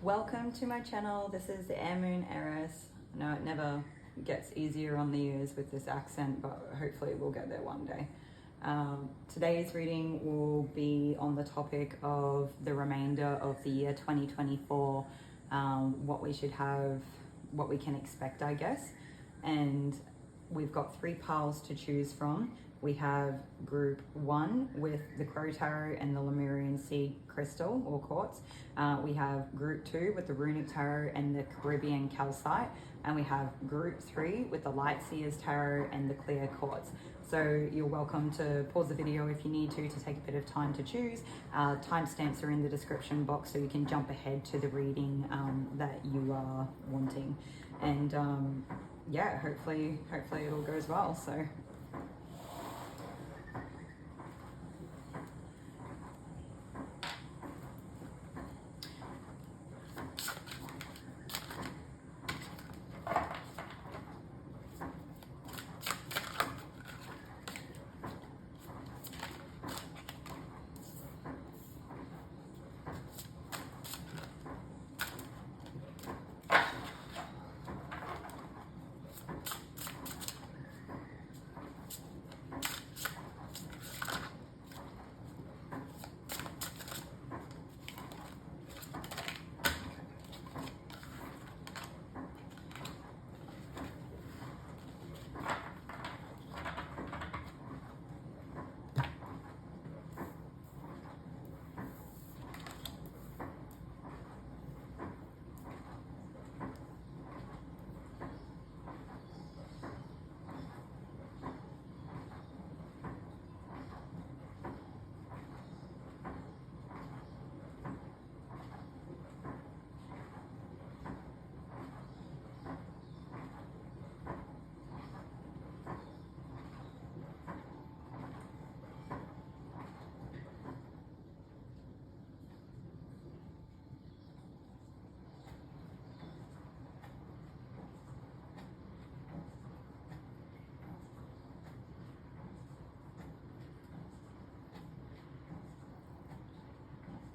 Welcome to my channel. This is the Air Moon Heiress. I know it never gets easier on the ears with this accent, but hopefully we'll get there one day. Today's reading will be on the topic of the remainder of the year 2024, what we should have, what we can expect, I guess. And we've got 3 piles to choose from. We have group 1 with the Crow Tarot and the Lemurian Seed Crystal or Quartz. We have group 2 with the Runic Tarot and the Caribbean Calcite. And we have group 3 with the Light Seers Tarot and the Clear Quartz. So you're welcome to pause the video if you need to take a bit of time to choose. Timestamps are in the description box so you can jump ahead to the reading that you are wanting. And yeah, hopefully it all goes well. So.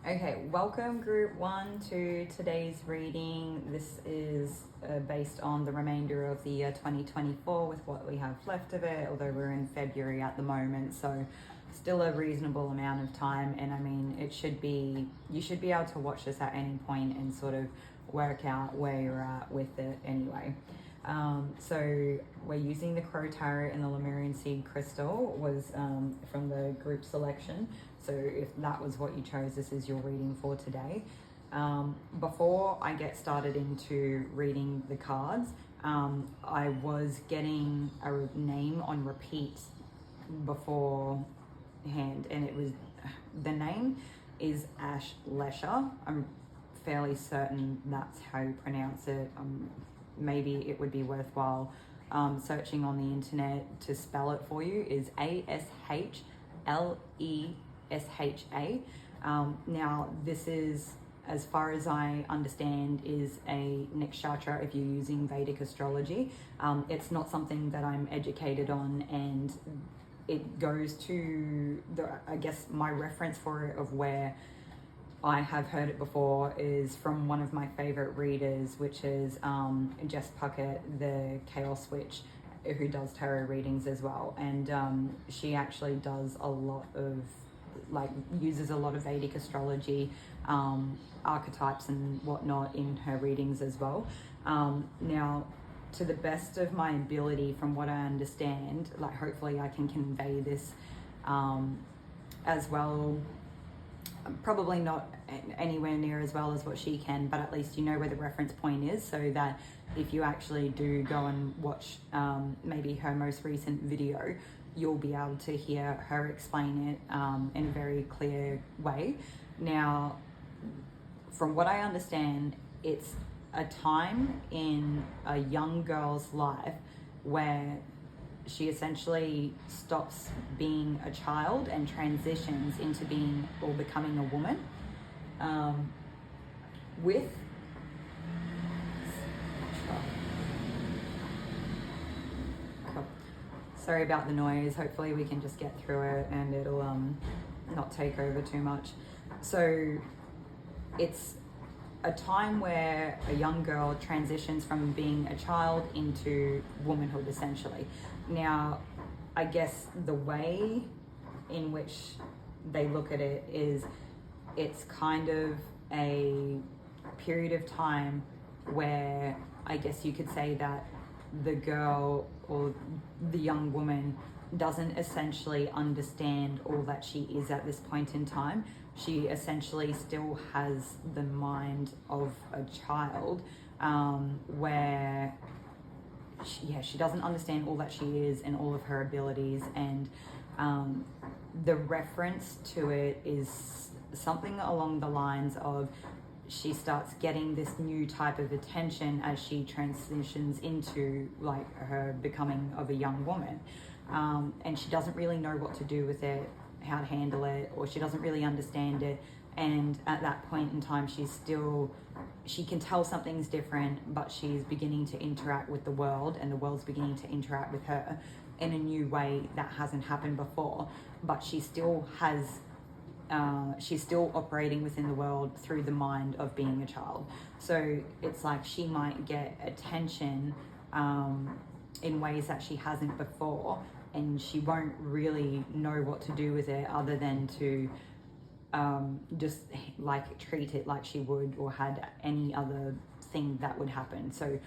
Okay, welcome group 1 to today's reading. This is based on the remainder of the year 2024 with what we have left of it, although we're in February at the moment, so still a reasonable amount of time. And I mean, you should be able to watch this at any point and sort of work out where you're at with it anyway. So we're using the Crow Tarot and the Lemurian Seed Crystal was from the group selection. So if that was what you chose, this is your reading for today. Before I get started into reading the cards, I was getting a name on repeat beforehand, and the name is Ashlesha. I'm fairly certain that's how you pronounce it. Maybe it would be worthwhile searching on the internet to spell it for you. Is Ashlesha. Now this is, as far as I understand, is a nakshatra if you're using Vedic astrology. It's not something that I'm educated on, and it goes to I guess my reference for it of where I have heard it before is from one of my favorite readers, which is Jess Pucketts, the Chaos Witch, who does tarot readings as well. And she actually does a lot of, uses a lot of Vedic astrology, archetypes and whatnot in her readings as well. Now, to the best of my ability, from what I understand, hopefully I can convey this as well. Probably not anywhere near as well as what she can, but at least you know where the reference point is, so that if you actually do go and watch maybe her most recent video, you'll be able to hear her explain it in a very clear way. Now, from what I understand, it's a time in a young girl's life where she essentially stops being a child and transitions into being or becoming a woman. Sorry about the noise. Hopefully we can just get through it and it'll not take over too much. So it's a time where a young girl transitions from being a child into womanhood, essentially. Now, I guess the way in which they look at it is it's kind of a period of time where I guess you could say that the girl or the young woman doesn't essentially understand all that she is at this point in time. She essentially still has the mind of a child, where she doesn't understand all that she is and all of her abilities, and the reference to it is something along the lines of she starts getting this new type of attention as she transitions into like her becoming of a young woman, and she doesn't really know what to do with it, how to handle it, or she doesn't really understand it. And at that point in time, she can tell something's different, but she's beginning to interact with the world, and the world's beginning to interact with her in a new way that hasn't happened before. But she still has she's still operating within the world through the mind of being a child. So it's like she might get attention in ways that she hasn't before, and she won't really know what to do with it other than to just like treat it like she would or had any other thing that would happen. So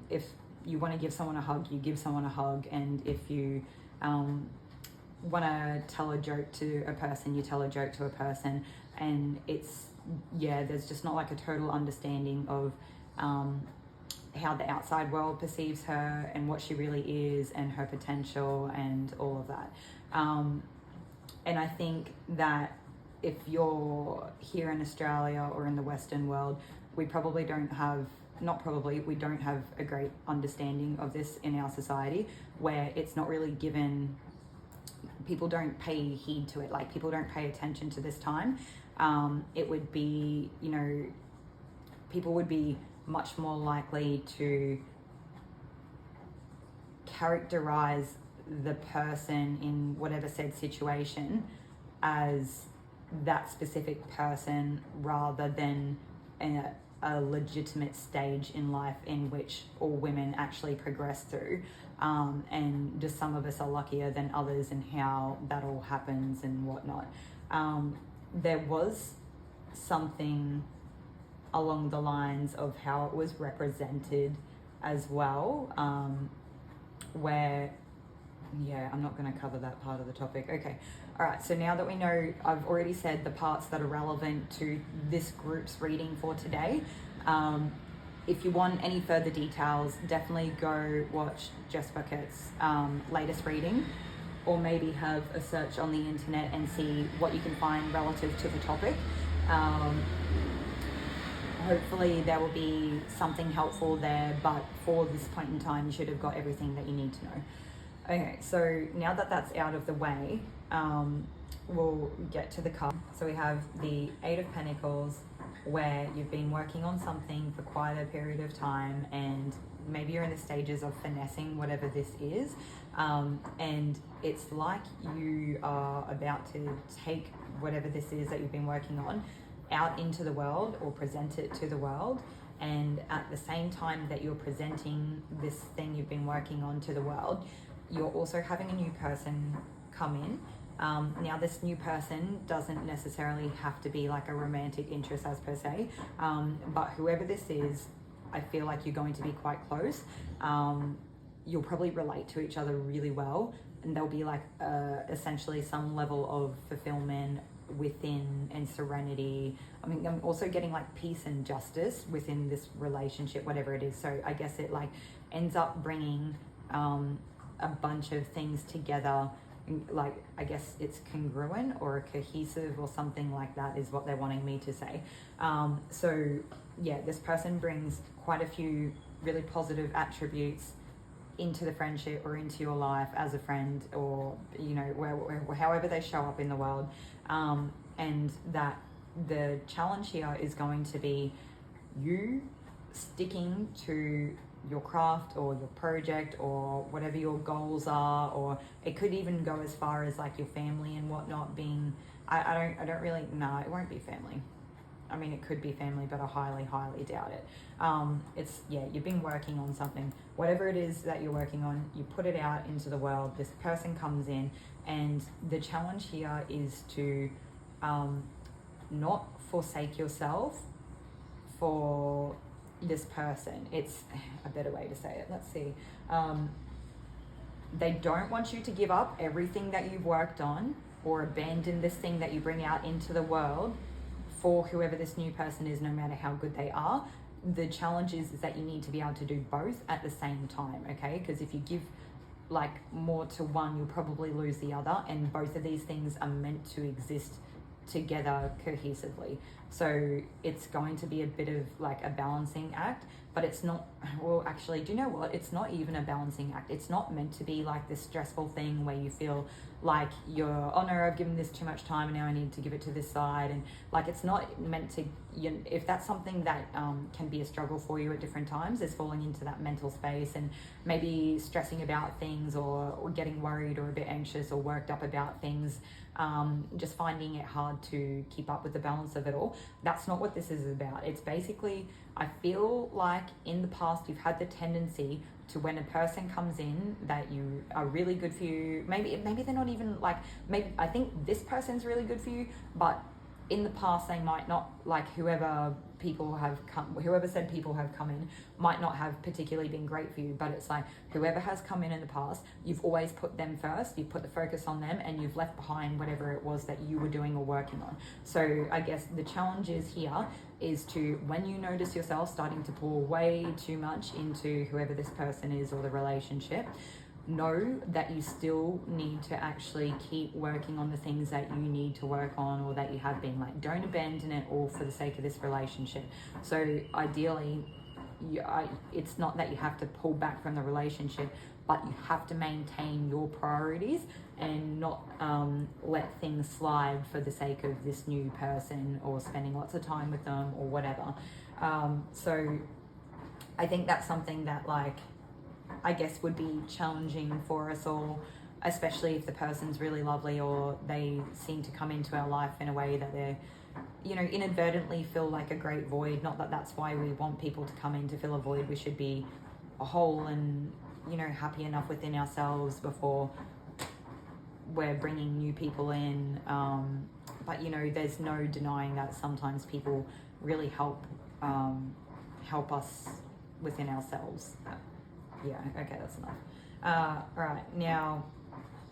if you want to give someone a hug, you give someone a hug, and if you want to tell a joke to a person, you tell a joke to a person. And it's, there's just not like a total understanding of how the outside world perceives her and what she really is and her potential and all of that. And I think that if you're here in Australia or in the Western world, we probably don't have, we don't have a great understanding of this in our society, where it's not really given, people don't pay heed to it, like people don't pay attention to this time. It would be, people would be much more likely to characterize the person in whatever said situation as that specific person, rather than a legitimate stage in life in which all women actually progress through. And just some of us are luckier than others in how that all happens and whatnot. There was something along the lines of how it was represented as well, where, I'm not going to cover that part of the topic. Okay. All right. So now that we know, I've already said the parts that are relevant to this group's reading for today. If you want any further details, definitely go watch Jess Pucketts' latest reading, or maybe have a search on the internet and see what you can find relative to the topic. Hopefully there will be something helpful there, but for this point in time, you should have got everything that you need to know. Okay, so now that that's out of the way, we'll get to the card. So we have the Eight of Pentacles, where you've been working on something for quite a period of time, and maybe you're in the stages of finessing whatever this is, and it's like you are about to take whatever this is that you've been working on out into the world, or present it to the world. And at the same time that you're presenting this thing you've been working on to the world, you're also having a new person come in. Now this new person doesn't necessarily have to be like a romantic interest as per se, but whoever this is, I feel like you're going to be quite close. You'll probably relate to each other really well, and there'll be like essentially some level of fulfillment within, and serenity. I mean, I'm also getting like peace and justice within this relationship, whatever it is. So I guess it like ends up bringing a bunch of things together. Like, I guess it's congruent or cohesive or something like that is what they're wanting me to say. So yeah, this person brings quite a few really positive attributes into the friendship or into your life as a friend, or however they show up in the world, and that the challenge here is going to be you sticking to your craft or your project or whatever your goals are, or it could even go as far as like your family and whatnot being, I don't really, no, it won't be family. I mean, it could be family, but I highly, highly doubt it. It's, yeah, you've been working on something. Whatever it is that you're working on, you put it out into the world. This person comes in, and the challenge here is to not forsake yourself for this person. It's a better way to say it. Let's see. They don't want you to give up everything that you've worked on or abandon this thing that you bring out into the world for whoever this new person is, no matter how good they are. The challenge is that you need to be able to do both at the same time, okay? Because if you give like more to one, you'll probably lose the other, and both of these things are meant to exist together cohesively. So it's going to be a bit of like a balancing act, but it's not, well, actually, do you know what? It's not even a balancing act. It's not meant to be like this stressful thing where you feel like you're, oh no, I've given this too much time and now I need to give it to this side. And like, it's not meant to, if that's something that can be a struggle for you at different times, is falling into that mental space and maybe stressing about things or getting worried or a bit anxious or worked up about things, just finding it hard to keep up with the balance of it all. That's not what this is about. It's basically, I feel like in the past you've had the tendency to, when a person comes in that you are really good for you, maybe they're not even like, maybe I think this person's really good for you, but in the past they might not, like whoever said people have come in might not have particularly been great for you, but it's like whoever has come in the past, you've always put them first, you put the focus on them, and you've left behind whatever it was that you were doing or working on. So I guess the challenge is here is to, when you notice yourself starting to pour way too much into whoever this person is or the relationship, know that you still need to actually keep working on the things that you need to work on or that you have been. Like, don't abandon it all for the sake of this relationship. So ideally, it's not that you have to pull back from the relationship, but you have to maintain your priorities and not let things slide for the sake of this new person or spending lots of time with them or whatever. So I think that's something that, like, I guess would be challenging for us all, especially if the person's really lovely or they seem to come into our life in a way that they're, you know, inadvertently fill like a great void. Not that that's why we want people to come in to fill a void. We should be whole and, you know, happy enough within ourselves before we're bringing new people in. But, you know, there's no denying that sometimes people really help us within ourselves. Yeah, okay, that's enough. All right, now,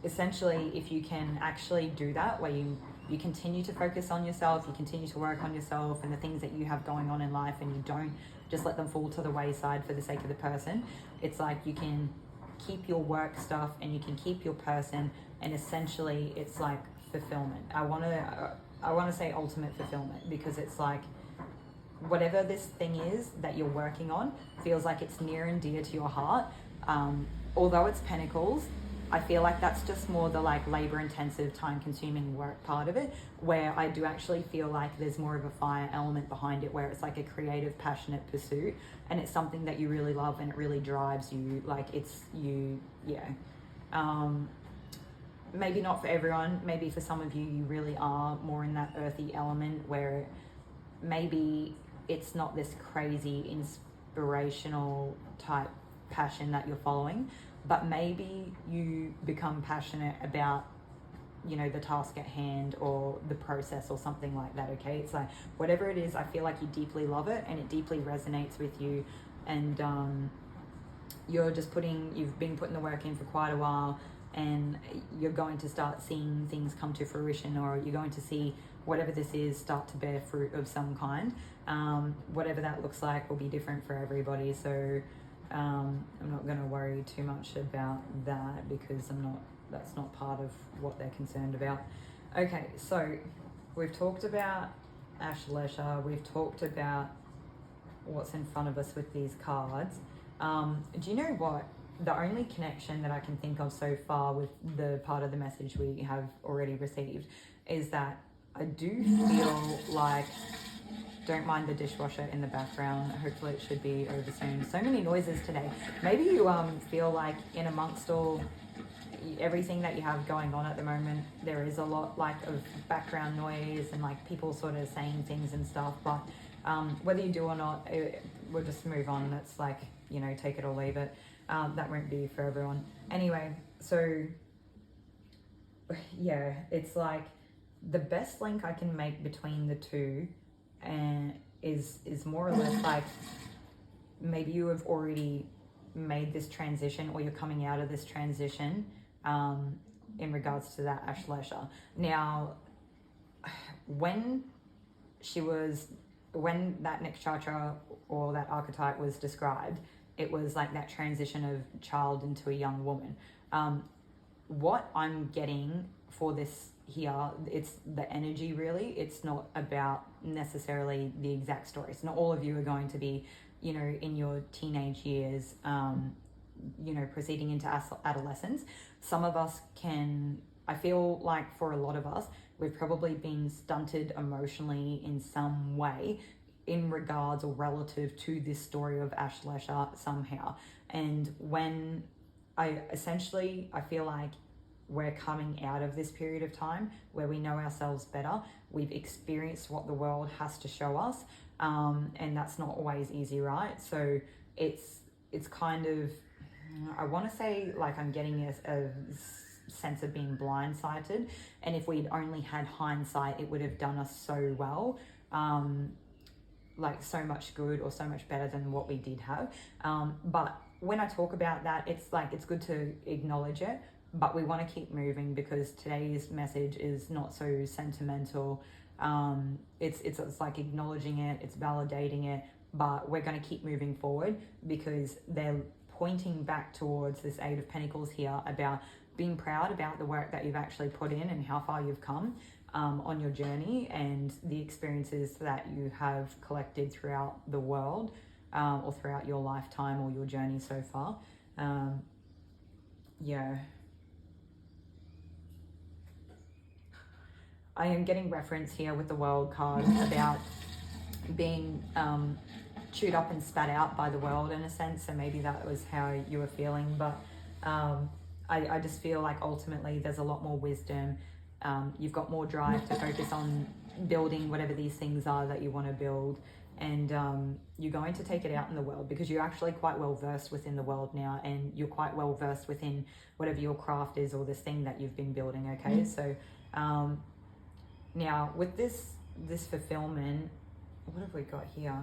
essentially, if you can actually do that, where you continue to focus on yourself, you continue to work on yourself and the things that you have going on in life, and you don't just let them fall to the wayside for the sake of the person, it's like you can keep your work stuff and you can keep your person, and essentially it's like fulfillment. I want to say ultimate fulfillment, because it's like, whatever this thing is that you're working on feels like it's near and dear to your heart. Although it's pentacles, I feel like that's just more the like labor intensive, time consuming work part of it, where I do actually feel like there's more of a fire element behind it, where it's like a creative, passionate pursuit, and it's something that you really love and it really drives you. Like, it's you, yeah. Maybe not for everyone. Maybe for some of you, you really are more in that earthy element, where maybe it's not this crazy inspirational type passion that you're following, but maybe you become passionate about, you know, the task at hand or the process or something like that. Okay, it's like whatever it is, I feel like you deeply love it and it deeply resonates with you, and you've been putting the work in for quite a while, and you're going to start seeing things come to fruition, or you're going to see whatever this is start to bear fruit of some kind. Whatever that looks like will be different for everybody, so I'm not going to worry too much about that, because that's not part of what they're concerned about. Okay, so we've talked about Ashlesha, we've talked about what's in front of us with these cards. Do you know what? The only connection that I can think of so far with the part of the message we have already received is that I do feel like, don't mind the dishwasher in the background, hopefully it should be over soon. So many noises today. Maybe you feel like in amongst all, everything that you have going on at the moment, there is a lot like of background noise and like people sort of saying things and stuff, but whether you do or not, we'll just move on. That's like, you know, take it or leave it. That won't be for everyone. Anyway, so yeah, it's like the best link I can make between the two and is more or less like maybe you have already made this transition or you're coming out of this transition in regards to that Ashlesha. Now, when that next chakra or that archetype was described, it was like that transition of child into a young woman. What I'm getting for this here, it's the energy really. It's not about necessarily the exact story. So not all of you are going to be, you know, in your teenage years, you know, proceeding into adolescence. Some of us can, I feel like for a lot of us, we've probably been stunted emotionally in some way in regards or relative to this story of Ashlesha somehow. And when I feel like we're coming out of this period of time where we know ourselves better, we've experienced what the world has to show us, and that's not always easy, right? So it's kind of, I want to say like I'm getting a sense of being blindsided, and if we'd only had hindsight, it would have done us so well, like so much good or so much better than what we did have. But when I talk about that, it's like it's good to acknowledge it, but we want to keep moving because today's message is not so sentimental. It's like acknowledging it, it's validating it, but we're going to keep moving forward because they're pointing back towards this Eight of Pentacles here about being proud about the work that you've actually put in and how far you've come on your journey and the experiences that you have collected throughout the world or throughout your lifetime or your journey so far. Yeah. I am getting reference here with the World card about being chewed up and spat out by the world in a sense, so maybe that was how you were feeling, but I just feel like ultimately there's a lot more wisdom. You've got more drive to focus on building whatever these things are that you want to build, and you're going to take it out in the world because you're actually quite well versed within the world now, and you're quite well versed within whatever your craft is or this thing that you've been building. Okay, so now with this fulfillment, what have we got here?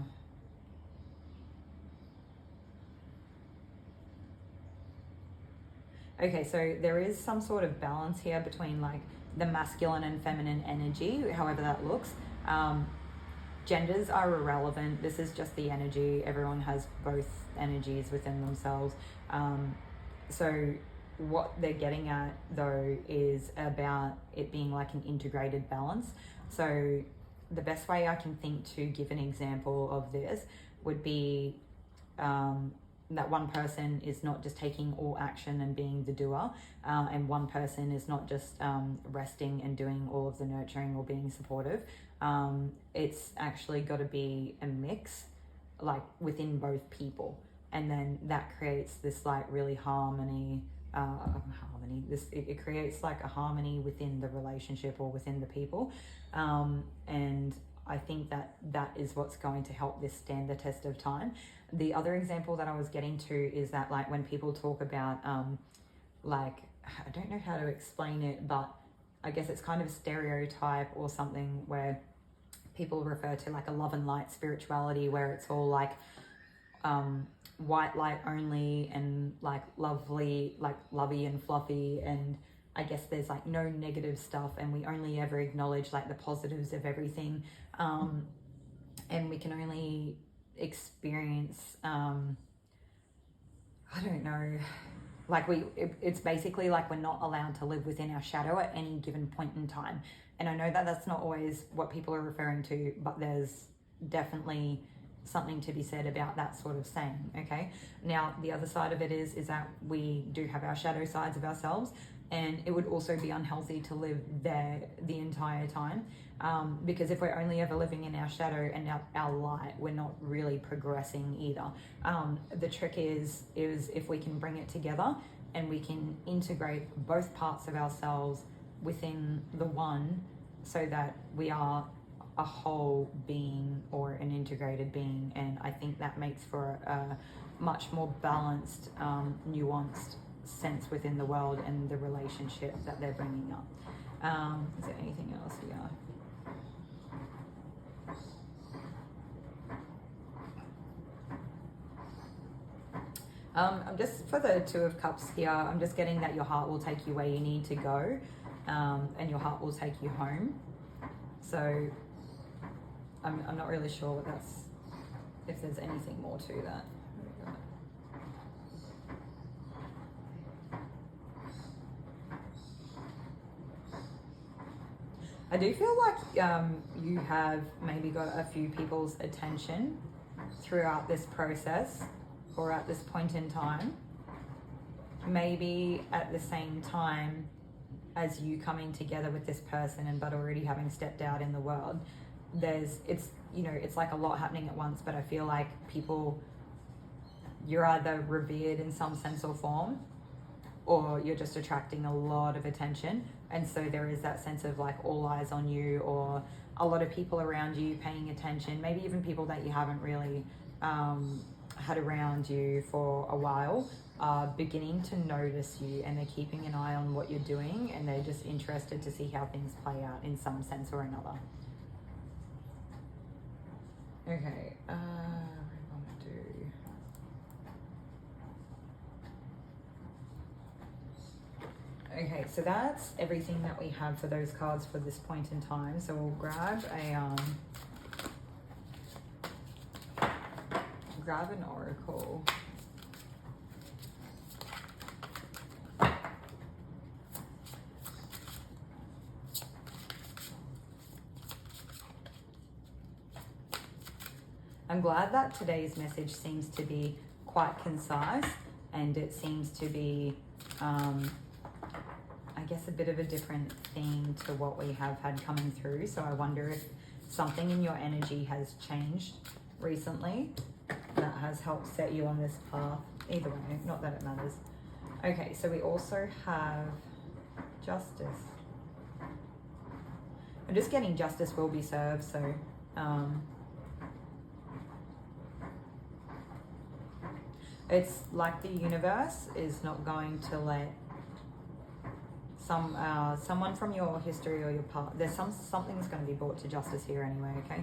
Okay, so there is some sort of balance here between like the masculine and feminine energy, however that looks. Genders are irrelevant. This is just the energy. Everyone has both energies within themselves. So what they're getting at though is about it being like an integrated balance. So the best way I can think to give an example of this would be that one person is not just taking all action and being the doer, and one person is not just resting and doing all of the nurturing or being supportive. It's actually got to be a mix, like within both people, and then that creates this like really harmony. It creates like a harmony within the relationship or within the people, and I think that is what's going to help this stand the test of time. The other example that I was getting to is that like when people talk about like, I don't know how to explain it, but I guess it's kind of a stereotype or something where people refer to like a love and light spirituality where it's all like white light only and like lovely, like lovey and fluffy, and I guess there's like no negative stuff and we only ever acknowledge like the positives of everything, and we can only experience I don't know, like it's basically like we're not allowed to live within our shadow at any given point in time. And I know that that's not always what people are referring to, but there's definitely something to be said about that sort of saying. Okay, now the other side of it is that we do have our shadow sides of ourselves, and it would also be unhealthy to live there the entire time, because if we're only ever living in our shadow and our light, we're not really progressing either. The trick is if we can bring it together and we can integrate both parts of ourselves within the one, so that we are a whole being or an integrated being. And I think that makes for a much more balanced, nuanced sense within the world and the relationship that they're bringing up. Is there anything else here? I'm just, for the Two of Cups here, I'm just getting that your heart will take you where you need to go, and your heart will take you home. So I'm not really sure what that's, if there's anything more to that. I do feel like you have maybe got a few people's attention throughout this process, or at this point in time. Maybe at the same time as you coming together with this person, and but already having stepped out in the world, it's like a lot happening at once. But I feel like you're either revered in some sense or form, or you're just attracting a lot of attention. And so there is that sense of like all eyes on you, or a lot of people around you paying attention, maybe even people that you haven't really had around you for a while are beginning to notice you, and they're keeping an eye on what you're doing, and they're just interested to see how things play out in some sense or another. Okay, what do I want to do? Okay, so that's everything that we have for those cards for this point in time. So we'll grab an oracle. I'm glad that today's message seems to be quite concise, and it seems to be I guess a bit of a different theme to what we have had coming through. So I wonder if something in your energy has changed recently that has helped set you on this path. Either way, not that it matters. Okay, so we also have justice. I'm just getting justice will be served, so it's like the universe is not going to let someone from your history or your past, something's going to be brought to justice here anyway, okay?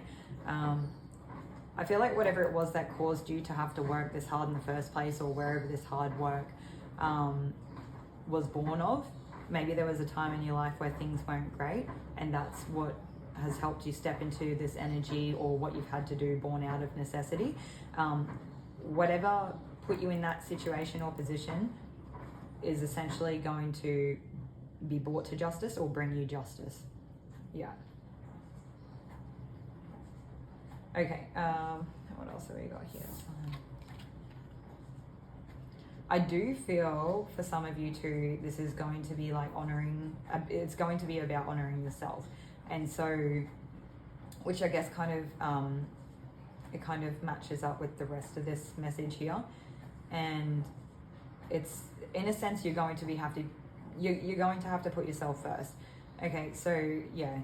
I feel like whatever it was that caused you to have to work this hard in the first place, or wherever this hard work was born of, maybe there was a time in your life where things weren't great, and that's what has helped you step into this energy, or what you've had to do born out of necessity. Whatever put you in that situation or position is essentially going to be brought to justice or bring you justice. Yeah. Okay, what else have we got here? I do feel for some of you too, this is going to be like honoring, it's going to be about honoring yourself. And so, which I guess it kind of matches up with the rest of this message here. And it's, in a sense, you're going to have to put yourself first. Okay, so yeah.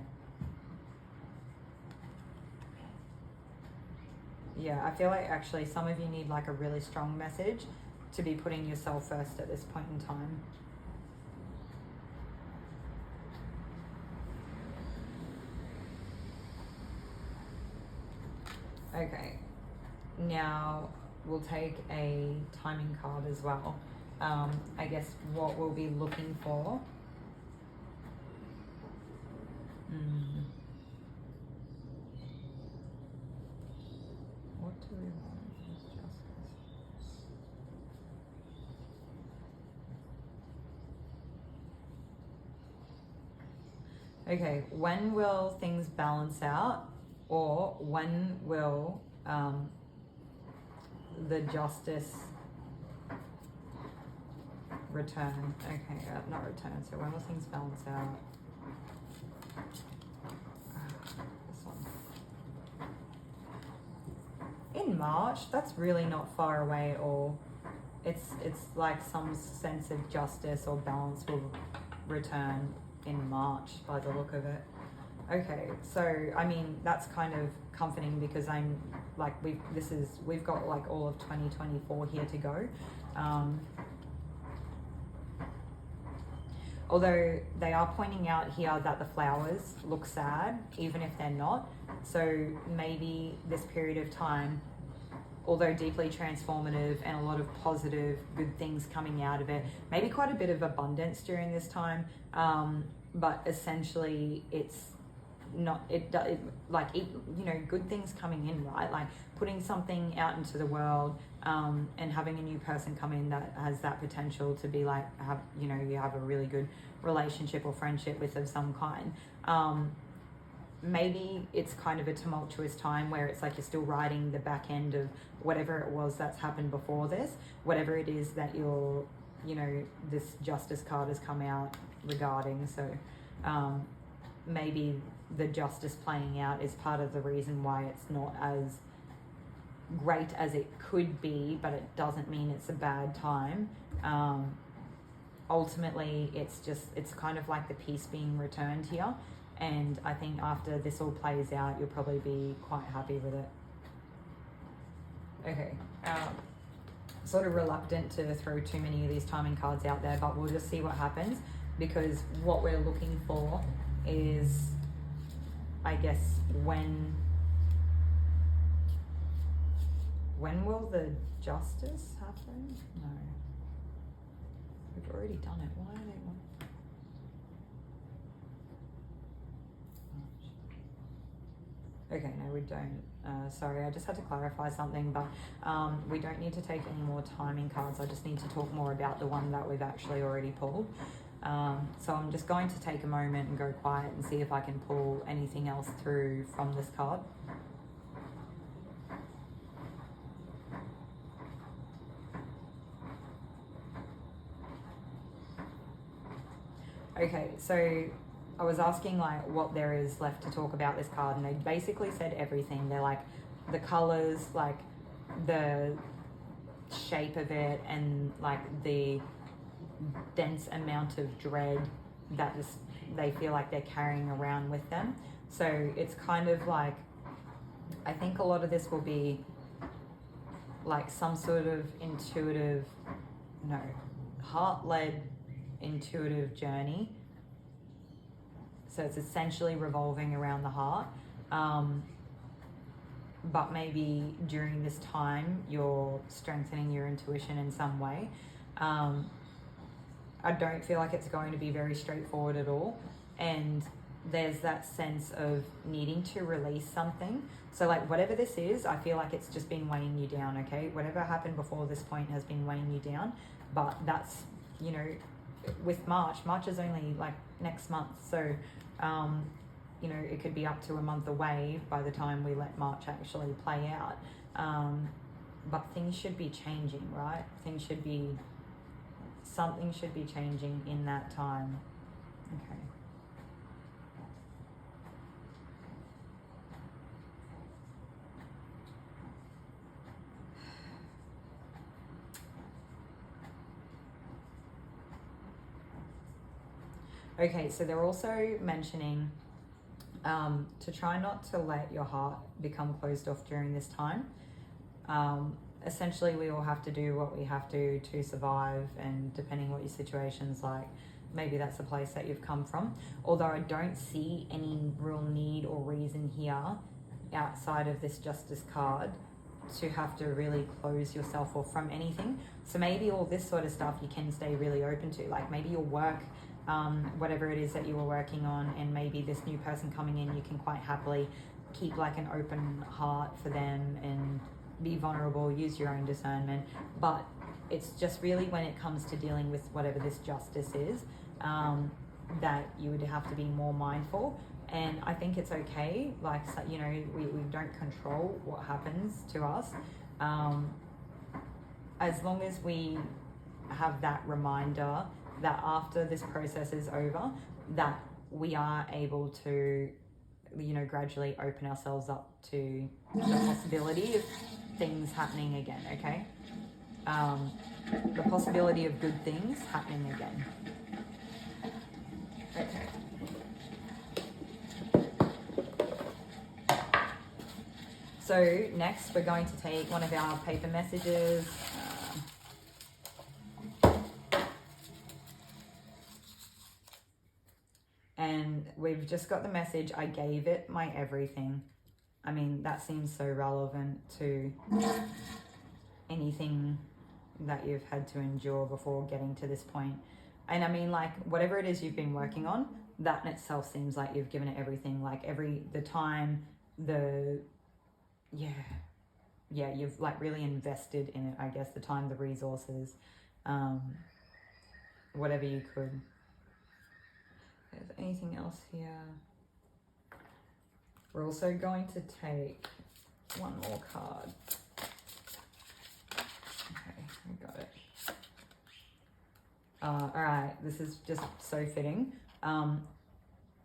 Yeah, I feel like actually some of you need like a really strong message to be putting yourself first at this point in time. Okay, now we'll take a timing card as well. I guess what we'll be looking for. What do we want with justice? Okay, when will things balance out, or when will the justice return? Okay, not return, so when will things balance out? This one. In March, that's really not far away at all. it's like some sense of justice or balance will return in March by the look of it. Okay, so I mean that's kind of comforting because I'm like we've got like all of 2024 here to go. Although they are pointing out here that the flowers look sad, even if they're not. So maybe this period of time, although deeply transformative and a lot of positive, good things coming out of it, maybe quite a bit of abundance during this time. But essentially it's not, you know, good things coming in, right? Like putting something out into the world, and having a new person come in that has that potential to be like, you have a really good relationship or friendship with of some kind. Maybe it's kind of a tumultuous time where it's like you're still riding the back end of whatever it was that's happened before this, whatever it is that you're, this justice card has come out regarding. So maybe the justice playing out is part of the reason why it's not as great as it could be, but it doesn't mean it's a bad time. Ultimately, it's kind of like the peace being returned here. And I think after this all plays out, you'll probably be quite happy with it. Okay. Sort of reluctant to throw too many of these timing cards out there, but we'll just see what happens, because what we're looking for is, I guess, when will the justice happen? No. We've already done it. Why are they want? Okay, no, we don't. Sorry, I just had to clarify something, but we don't need to take any more timing cards. I just need to talk more about the one that we've actually already pulled. So I'm just going to take a moment and go quiet and see if I can pull anything else through from this card. Okay, so I was asking like what there is left to talk about this card, and they basically said everything. They're like the colors, like the shape of it, and like the dense amount of dread that they feel like they're carrying around with them. So it's kind of like, I think a lot of this will be like some sort of heart-led intuitive journey. So it's essentially revolving around the heart. But maybe during this time, you're strengthening your intuition in some way. I don't feel like it's going to be very straightforward at all. And there's that sense of needing to release something. So like whatever this is, I feel like it's just been weighing you down, okay? Whatever happened before this point has been weighing you down. But that's, with March is only like next month. So, it could be up to a month away by the time we let March actually play out. But things should be changing, right? Something should be changing in that time. Okay, so they're also mentioning to try not to let your heart become closed off during this time. Essentially, we all have to do what we have to survive, and depending what your situation's like, maybe that's a place that you've come from. Although I don't see any real need or reason here outside of this Justice card to have to really close yourself off from anything. So maybe all this sort of stuff you can stay really open to, like maybe your work, whatever it is that you were working on, and maybe this new person coming in, you can quite happily keep like an open heart for them and be vulnerable, use your own discernment. But it's just really when it comes to dealing with whatever this justice is, that you would have to be more mindful. And I think it's okay, like, we don't control what happens to us. As long as we have that reminder that after this process is over, that we are able to, gradually open ourselves up to the possibility of things happening again, okay? the possibility of good things happening again. Okay. So next we're going to take one of our paper messages. And we've just got the message, I gave it my everything. I mean, that seems so relevant to anything that you've had to endure before getting to this point. And I mean, like, whatever it is you've been working on, that in itself seems like you've given it everything. Like the time, you've like really invested in it, I guess, the time, the resources, whatever you could. Is there anything else here? We're also going to take one more card. Okay, we got it. All right, this is just so fitting.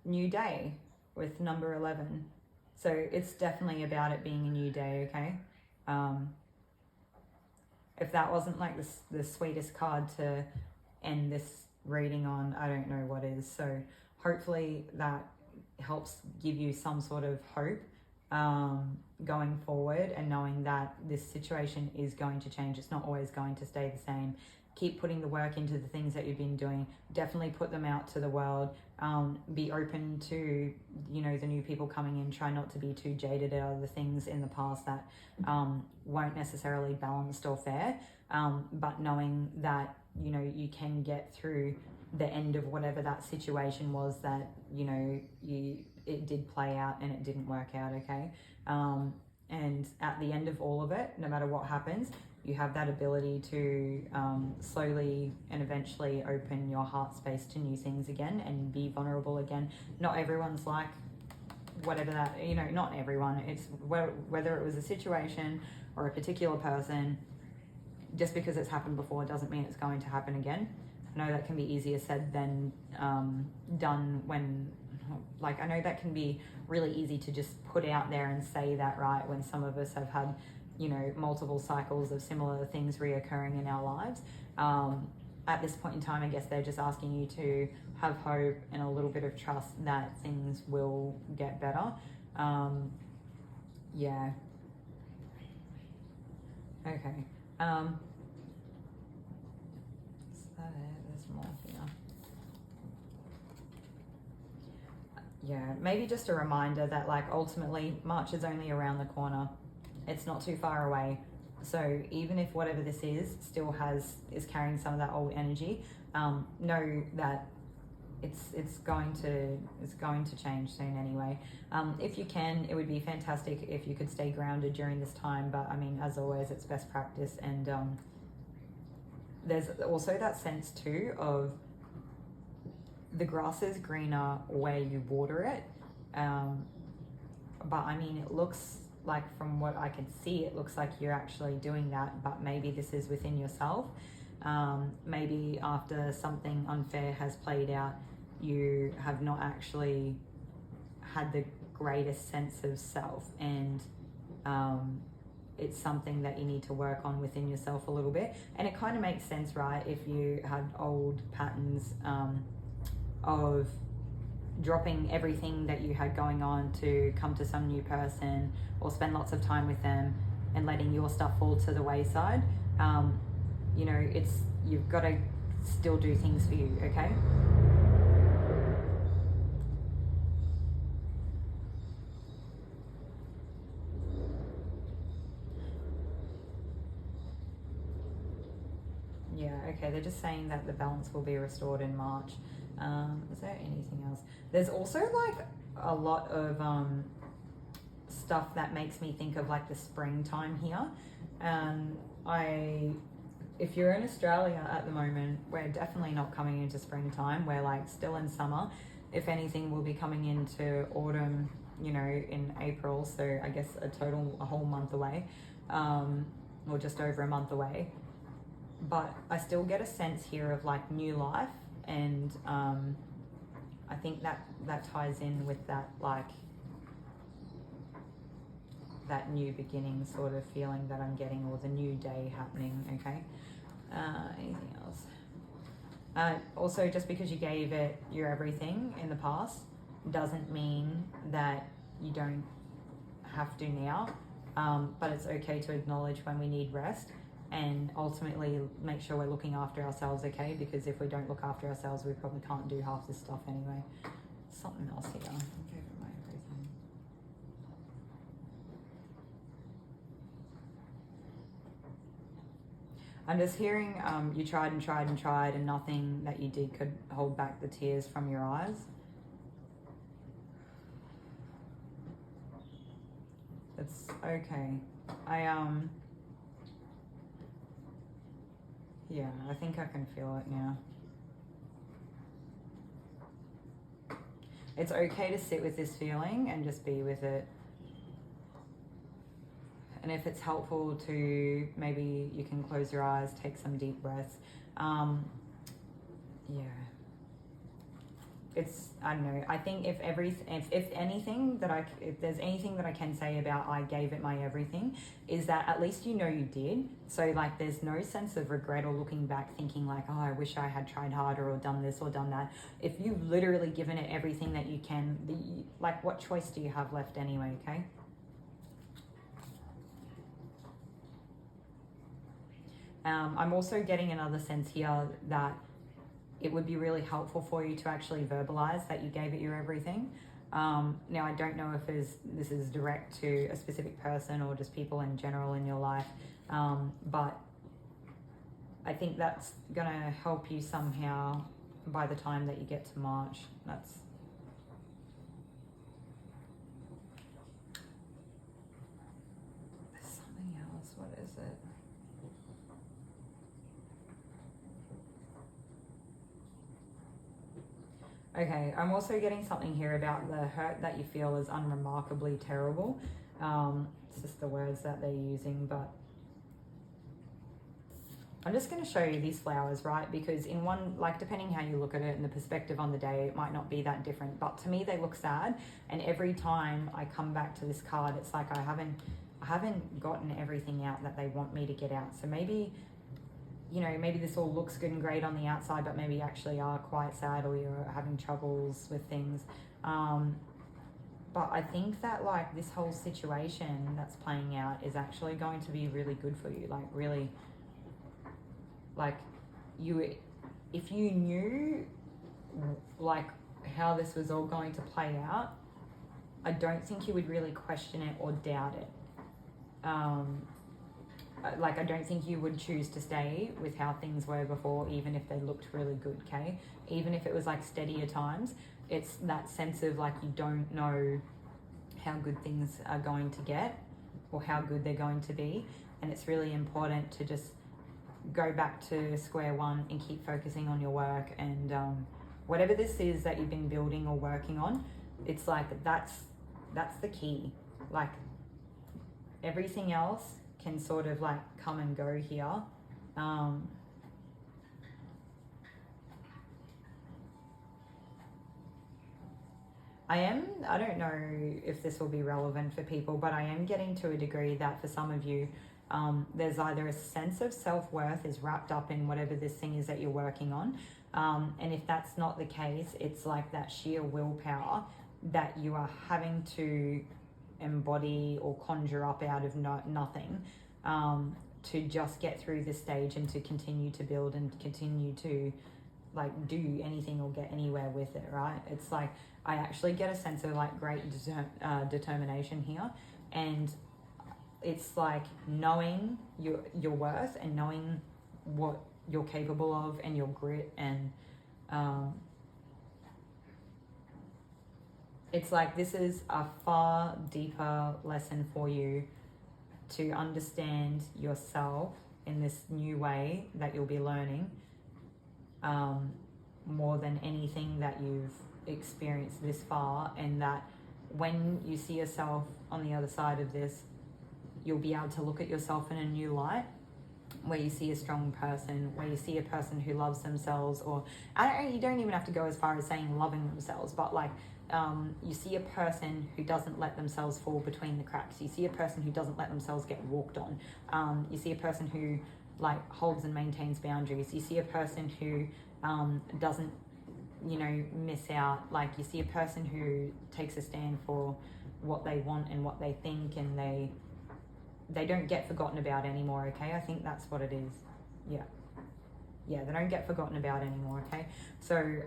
New day with number 11. So it's definitely about it being a new day, okay? If that wasn't like the sweetest card to end this reading on, I don't know what is. So hopefully that helps give you some sort of hope going forward, and knowing that this situation is going to change. It's not always going to stay the same. Keep putting the work into the things that you've been doing. Definitely put them out to the world. Be open to, you know, the new people coming in. Try not to be too jaded at other things in the past that won't necessarily balanced or fair. But knowing that, you know, you can get through the end of whatever that situation was that, you know, it did play out and it didn't work out, okay? And at the end of all of it, no matter what happens, you have that ability to slowly and eventually open your heart space to new things again and be vulnerable again. Not everyone's like whatever that, you know, not everyone. It's whether it was a situation or a particular person, just because it's happened before doesn't mean it's going to happen again. I know that can be easier said than done when, like, I know that can be really easy to just put out there and say that, right, when some of us have had, you know, multiple cycles of similar things reoccurring in our lives. At this point in time, I guess they're just asking you to have hope and a little bit of trust that things will get better. Yeah. Okay. So there's more here. Yeah, maybe just a reminder that, like, ultimately March is only around the corner. It's not too far away. So even if whatever this is still is carrying some of that old energy, know that it's going to change soon anyway. If you can, it would be fantastic if you could stay grounded during this time. But I mean, as always, it's best practice. And there's also that sense too of the grass is greener where you water it. But I mean, it looks like, from what I can see, it looks like you're actually doing that, but maybe this is within yourself. Maybe after something unfair has played out, you have not actually had the greatest sense of self, and it's something that you need to work on within yourself a little bit. And it kind of makes sense, right? If you had old patterns of dropping everything that you had going on to come to some new person or spend lots of time with them and letting your stuff fall to the wayside, you know, you've got to still do things for you, okay? Yeah, okay, they're just saying that the balance will be restored in March. Is there anything else? There's also like a lot of stuff that makes me think of like the springtime here. If you're in Australia at the moment, we're definitely not coming into springtime. We're like still in summer. If anything, we'll be coming into autumn, you know, in April. So I guess a whole month away, or just over a month away. But I still get a sense here of like new life. And I think that ties in with that, like, that new beginning sort of feeling that I'm getting, or the new day happening, okay? Anything else? Also, just because you gave it your everything in the past doesn't mean that you don't have to now, but it's okay to acknowledge when we need rest and ultimately make sure we're looking after ourselves, okay? Because if we don't look after ourselves, we probably can't do half this stuff anyway. Something else here. I gave it my everything. I'm just hearing you tried and tried and tried and nothing that you did could hold back the tears from your eyes. It's okay. Yeah, I think I can feel it now. It's okay to sit with this feeling and just be with it. And if it's helpful to, maybe you can close your eyes, take some deep breaths. Yeah. It's, I don't know, I think if there's anything that I can say about I gave it my everything, is that at least you know you did. So like there's no sense of regret or looking back thinking like, oh, I wish I had tried harder or done this or done that. If you've literally given it everything that you can, like what choice do you have left anyway, okay? I'm also getting another sense here that it would be really helpful for you to actually verbalize that you gave it your everything. Now, I don't know if this is direct to a specific person or just people in general in your life, but I think that's going to help you somehow by the time that you get to March. There's something else. What is it? Okay, I'm also getting something here about the hurt that you feel is unremarkably terrible. It's just the words that they're using, but I'm just going to show you these flowers, right? Because in one, like depending how you look at it and the perspective on the day, it might not be that different. But to me, they look sad. And every time I come back to this card, it's like I haven't gotten everything out that they want me to get out. So maybe, you know, maybe this all looks good and great on the outside, but maybe you actually are quite sad or you're having troubles with things. But I think that like this whole situation that's playing out is actually going to be really good for you. Like really, like if you knew like how this was all going to play out, I don't think you would really question it or doubt it. Like I don't think you would choose to stay with how things were before, even if they looked really good, okay? Even if it was like steadier times, it's that sense of like you don't know how good things are going to get or how good they're going to be. And it's really important to just go back to square one and keep focusing on your work and whatever this is that you've been building or working on, it's like that's the key. Like everything else can sort of like come and go here. I don't know if this will be relevant for people, but I am getting to a degree that for some of you, there's either a sense of self-worth is wrapped up in whatever this thing is that you're working on. And if that's not the case, it's like that sheer willpower that you are having to embody or conjure up out of nothing to just get through this stage and to continue to build and continue to like do anything or get anywhere with it, right? It's like I actually get a sense of like great determination here, and it's like knowing your worth and knowing what you're capable of and your grit, and it's like this is a far deeper lesson for you to understand yourself in this new way that you'll be learning, more than anything that you've experienced this far, and that when you see yourself on the other side of this, you'll be able to look at yourself in a new light, where you see a strong person, where you see a person who loves themselves, or you don't even have to go as far as saying loving themselves, but like you see a person who doesn't let themselves fall between the cracks. You see a person who doesn't let themselves get walked on. You see a person who like holds and maintains boundaries. You see a person who doesn't, you know, miss out. Like you see a person who takes a stand for what they want and what they think, and they don't get forgotten about anymore. Okay, I think that's what it is. Yeah, they don't get forgotten about anymore. Okay, so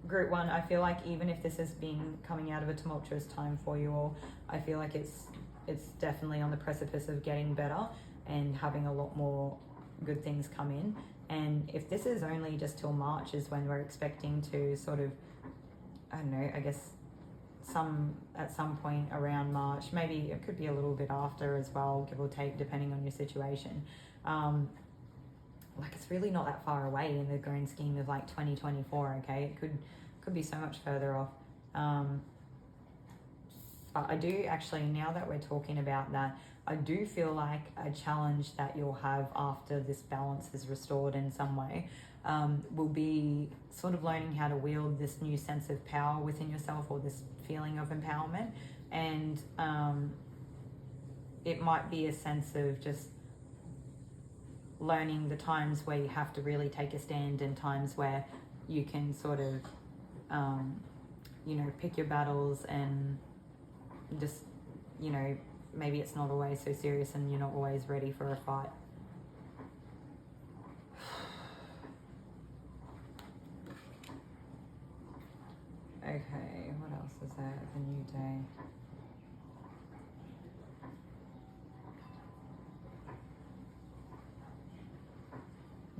group one, I feel like even if this has been coming out of a tumultuous time for you all, I feel like it's definitely on the precipice of getting better and having a lot more good things come in. And if this is only just till March is when we're expecting to sort of, I don't know, I guess at some point around March, maybe it could be a little bit after as well, give or take, depending on your situation. Like it's really not that far away in the grand scheme of like 2024. Okay, it could be so much further off. But I do actually, now that we're talking about that, I do feel like a challenge that you'll have after this balance is restored in some way will be sort of learning how to wield this new sense of power within yourself, or this feeling of empowerment. And it might be a sense of just learning the times where you have to really take a stand, and times where you can sort of you know, pick your battles, and just, you know, maybe it's not always so serious and you're not always ready for a fight. Okay, what else is there? The new day.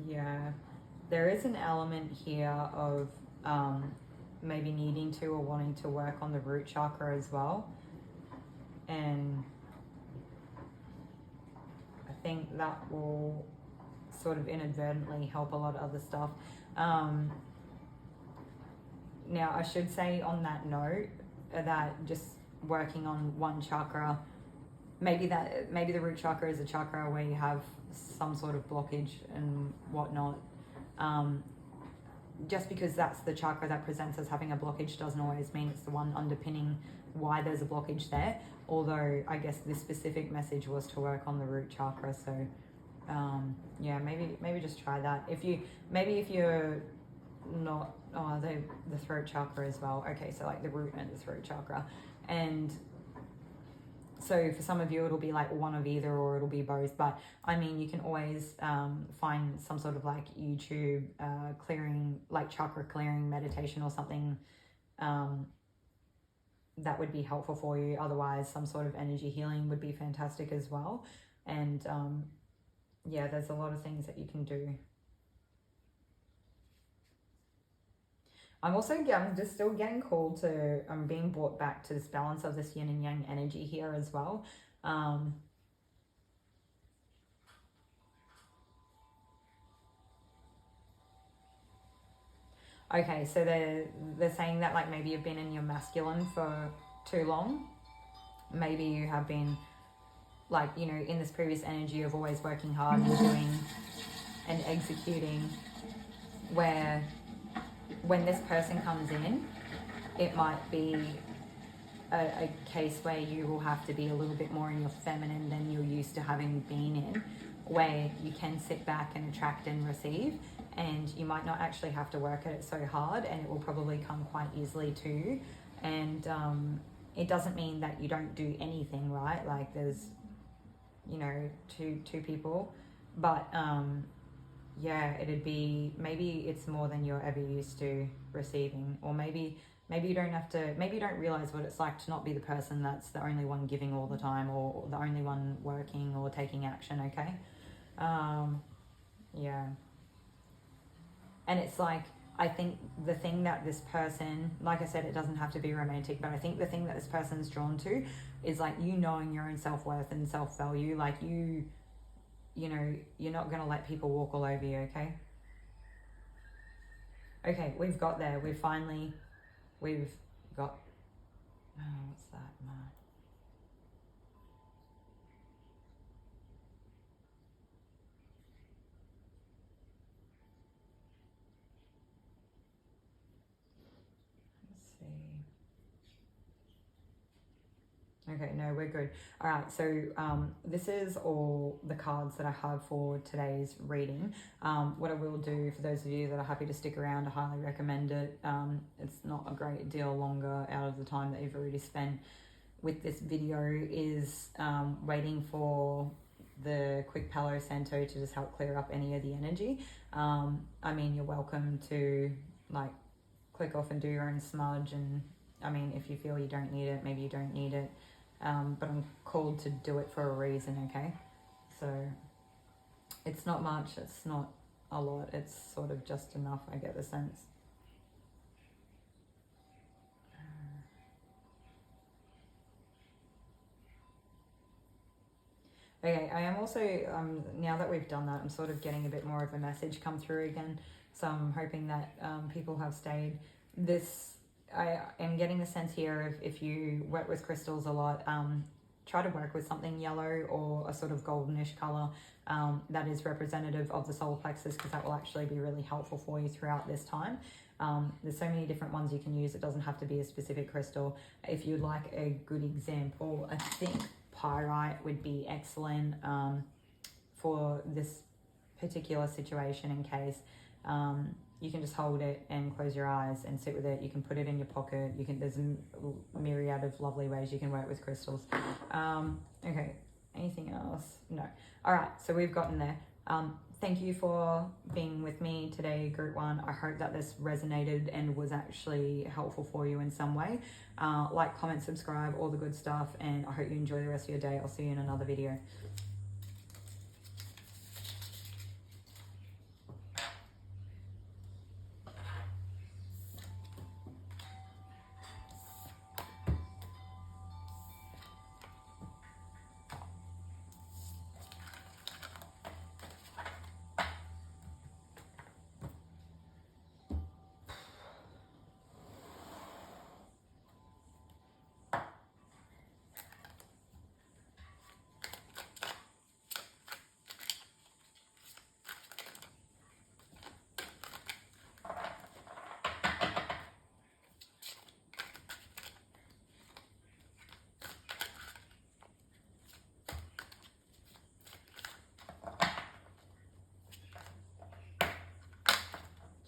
Yeah, there is an element here of maybe needing to or wanting to work on the root chakra as well. And I think that will sort of inadvertently help a lot of other stuff. Now, I should say on that note that just working on one chakra, maybe the root chakra is a chakra where you have some sort of blockage and whatnot. Just because that's the chakra that presents as having a blockage doesn't always mean it's the one underpinning why there's a blockage there. Although I guess this specific message was to work on the root chakra. So yeah, maybe just try that. If you're not, the throat chakra as well. Okay, so like the root and the throat chakra. And so for some of you, it'll be like one of either, or it'll be both. But I mean, you can always find some sort of like YouTube clearing, like chakra clearing meditation or something that would be helpful for you. Otherwise, some sort of energy healing would be fantastic as well. And yeah, there's a lot of things that you can do. I'm just still getting called to, I'm being brought back to this balance of this yin and yang energy here as well. Okay, so they're saying that like maybe you've been in your masculine for too long. Maybe you have been like, you know, in this previous energy of always working hard and doing and executing, where when this person comes in, it might be a case where you will have to be a little bit more in your feminine than you're used to having been in, where you can sit back and attract and receive, and you might not actually have to work at it so hard, and it will probably come quite easily to you. And it doesn't mean that you don't do anything, right? Like there's, you know, two people, but yeah, it'd be, maybe it's more than you're ever used to receiving, or maybe you don't have to, maybe you don't realize what it's like to not be the person that's the only one giving all the time, or the only one working or taking action. Okay. Yeah. And it's like, I think the thing that this person, like I said, it doesn't have to be romantic, but I think the thing that this person's drawn to is like you knowing your own self-worth and self-value. Like you know, you're not going to let people walk all over you. Okay. Okay, we've got there. We've got, what's that, man? Let's see. Okay, no, we're good. All right, so this is all the cards that I have for today's reading. What I will do, for those of you that are happy to stick around, I highly recommend it. It's not a great deal longer out of the time that you've already spent with this video, is waiting for the quick Palo Santo to just help clear up any of the energy. I mean, you're welcome to like click off and do your own smudge, and I mean, if you feel you don't need it, maybe you don't need it. But I'm called to do it for a reason, okay? So it's not much, it's not a lot, it's sort of just enough, I get the sense. Okay, I am also, now that we've done that, I'm sort of getting a bit more of a message come through again. So I'm hoping that people have stayed. I am getting the sense here of, if you work with crystals a lot, try to work with something yellow or a sort of goldenish color that is representative of the solar plexus, because that will actually be really helpful for you throughout this time. There's so many different ones you can use. It doesn't have to be a specific crystal. If you'd like a good example, I think pyrite would be excellent for this particular situation, in case. You can just hold it and close your eyes and sit with it. You can put it in your pocket. There's a myriad of lovely ways you can work with crystals. Okay, anything else? No. All right, so we've gotten there. Thank you for being with me today, Group 1. I hope that this resonated and was actually helpful for you in some way. Like, comment, subscribe, all the good stuff, and I hope you enjoy the rest of your day. I'll see you in another video.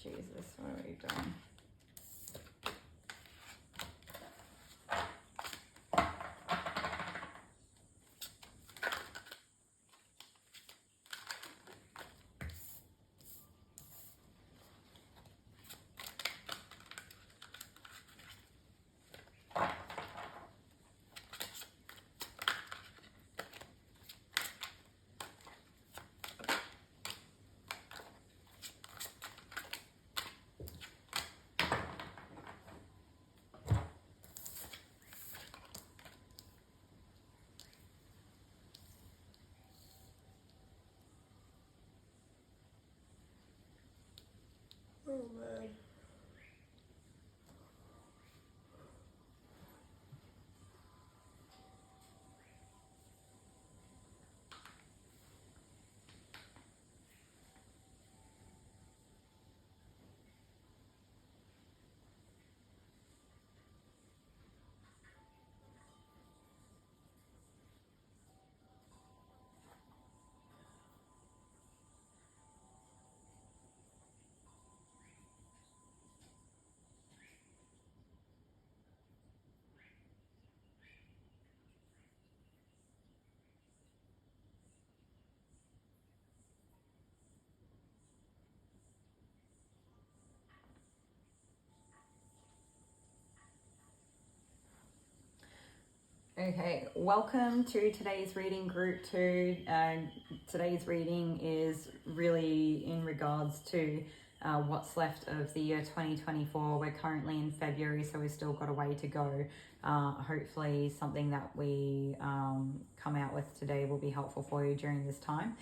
Jesus, what are you doing? Oh man. Okay, welcome to today's reading, Group 2. Today's reading is really in regards to what's left of the year 2024. We're currently in February, so we've still got a way to go. Hopefully something that we come out with today will be helpful for you during this time.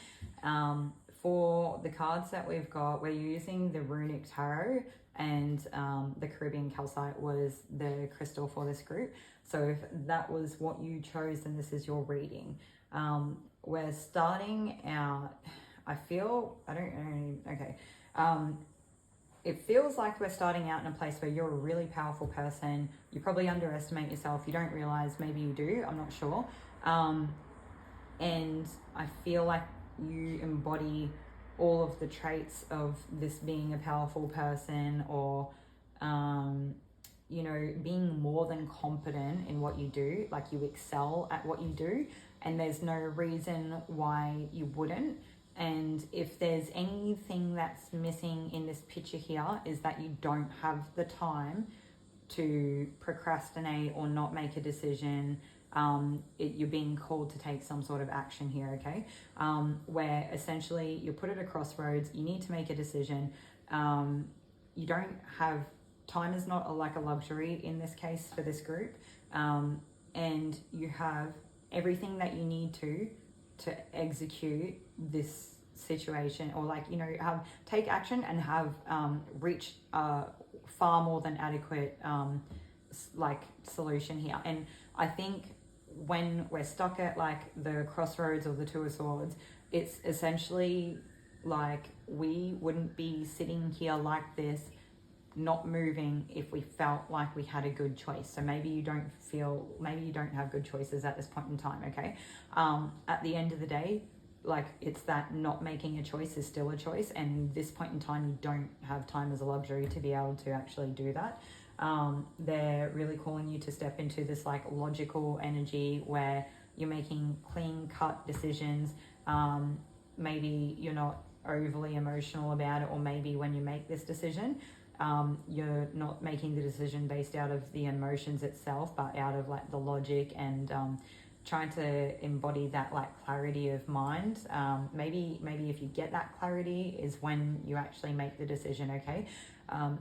For the cards that we've got, we're using the Runic Tarot, and the Caribbean Calcite was the crystal for this group. So if that was what you chose, then this is your reading. We're starting out, I don't know, okay. it feels like we're starting out in a place where you're a really powerful person. You probably underestimate yourself. You don't realize, maybe you do, I'm not sure. And I feel like you embody all of the traits of this being a powerful person, or, you know, being more than competent in what you do. Like, you excel at what you do, and there's no reason why you wouldn't. And if there's anything that's missing in this picture here, is that you don't have the time to procrastinate or not make a decision. You're being called to take some sort of action here, okay? Where essentially you're put at a crossroads, you need to make a decision. You don't have, time is not like a luxury in this case for this group. And you have everything that you need to execute this situation, or like, you know, take action and have reached far more than adequate like solution here. And I think when we're stuck at like the crossroads of the Two of Swords, it's essentially like we wouldn't be sitting here like this, not moving, if we felt like we had a good choice. So maybe you don't have good choices at this point in time, okay? At the end of the day, like, it's that not making a choice is still a choice, and this point in time you don't have time as a luxury to be able to actually do that. They're really calling you to step into this like logical energy where you're making clean cut decisions. Maybe you're not overly emotional about it, or maybe when you make this decision, you're not making the decision based out of the emotions itself, but out of like the logic and trying to embody that like clarity of mind. Maybe if you get that clarity is when you actually make the decision, okay?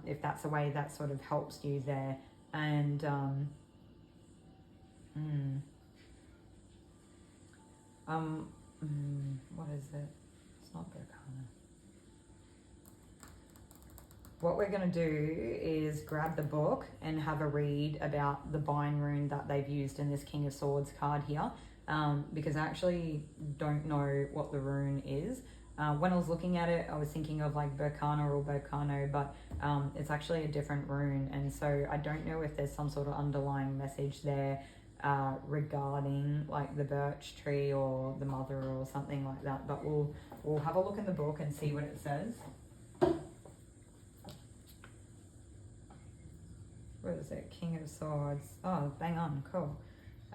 If that's a way that sort of helps you there. And what is it? It's not Berkana. What we're going to do is grab the book and have a read about the bind rune that they've used in this King of Swords card here, because I actually don't know what the rune is. When I was looking at it, I was thinking of like Berkana or Berkano, but it's actually a different rune, and so I don't know if there's some sort of underlying message there regarding like the birch tree or the mother or something like that. But we'll have a look in the book and see what it says. What is it? King of Swords. Oh, bang on, cool.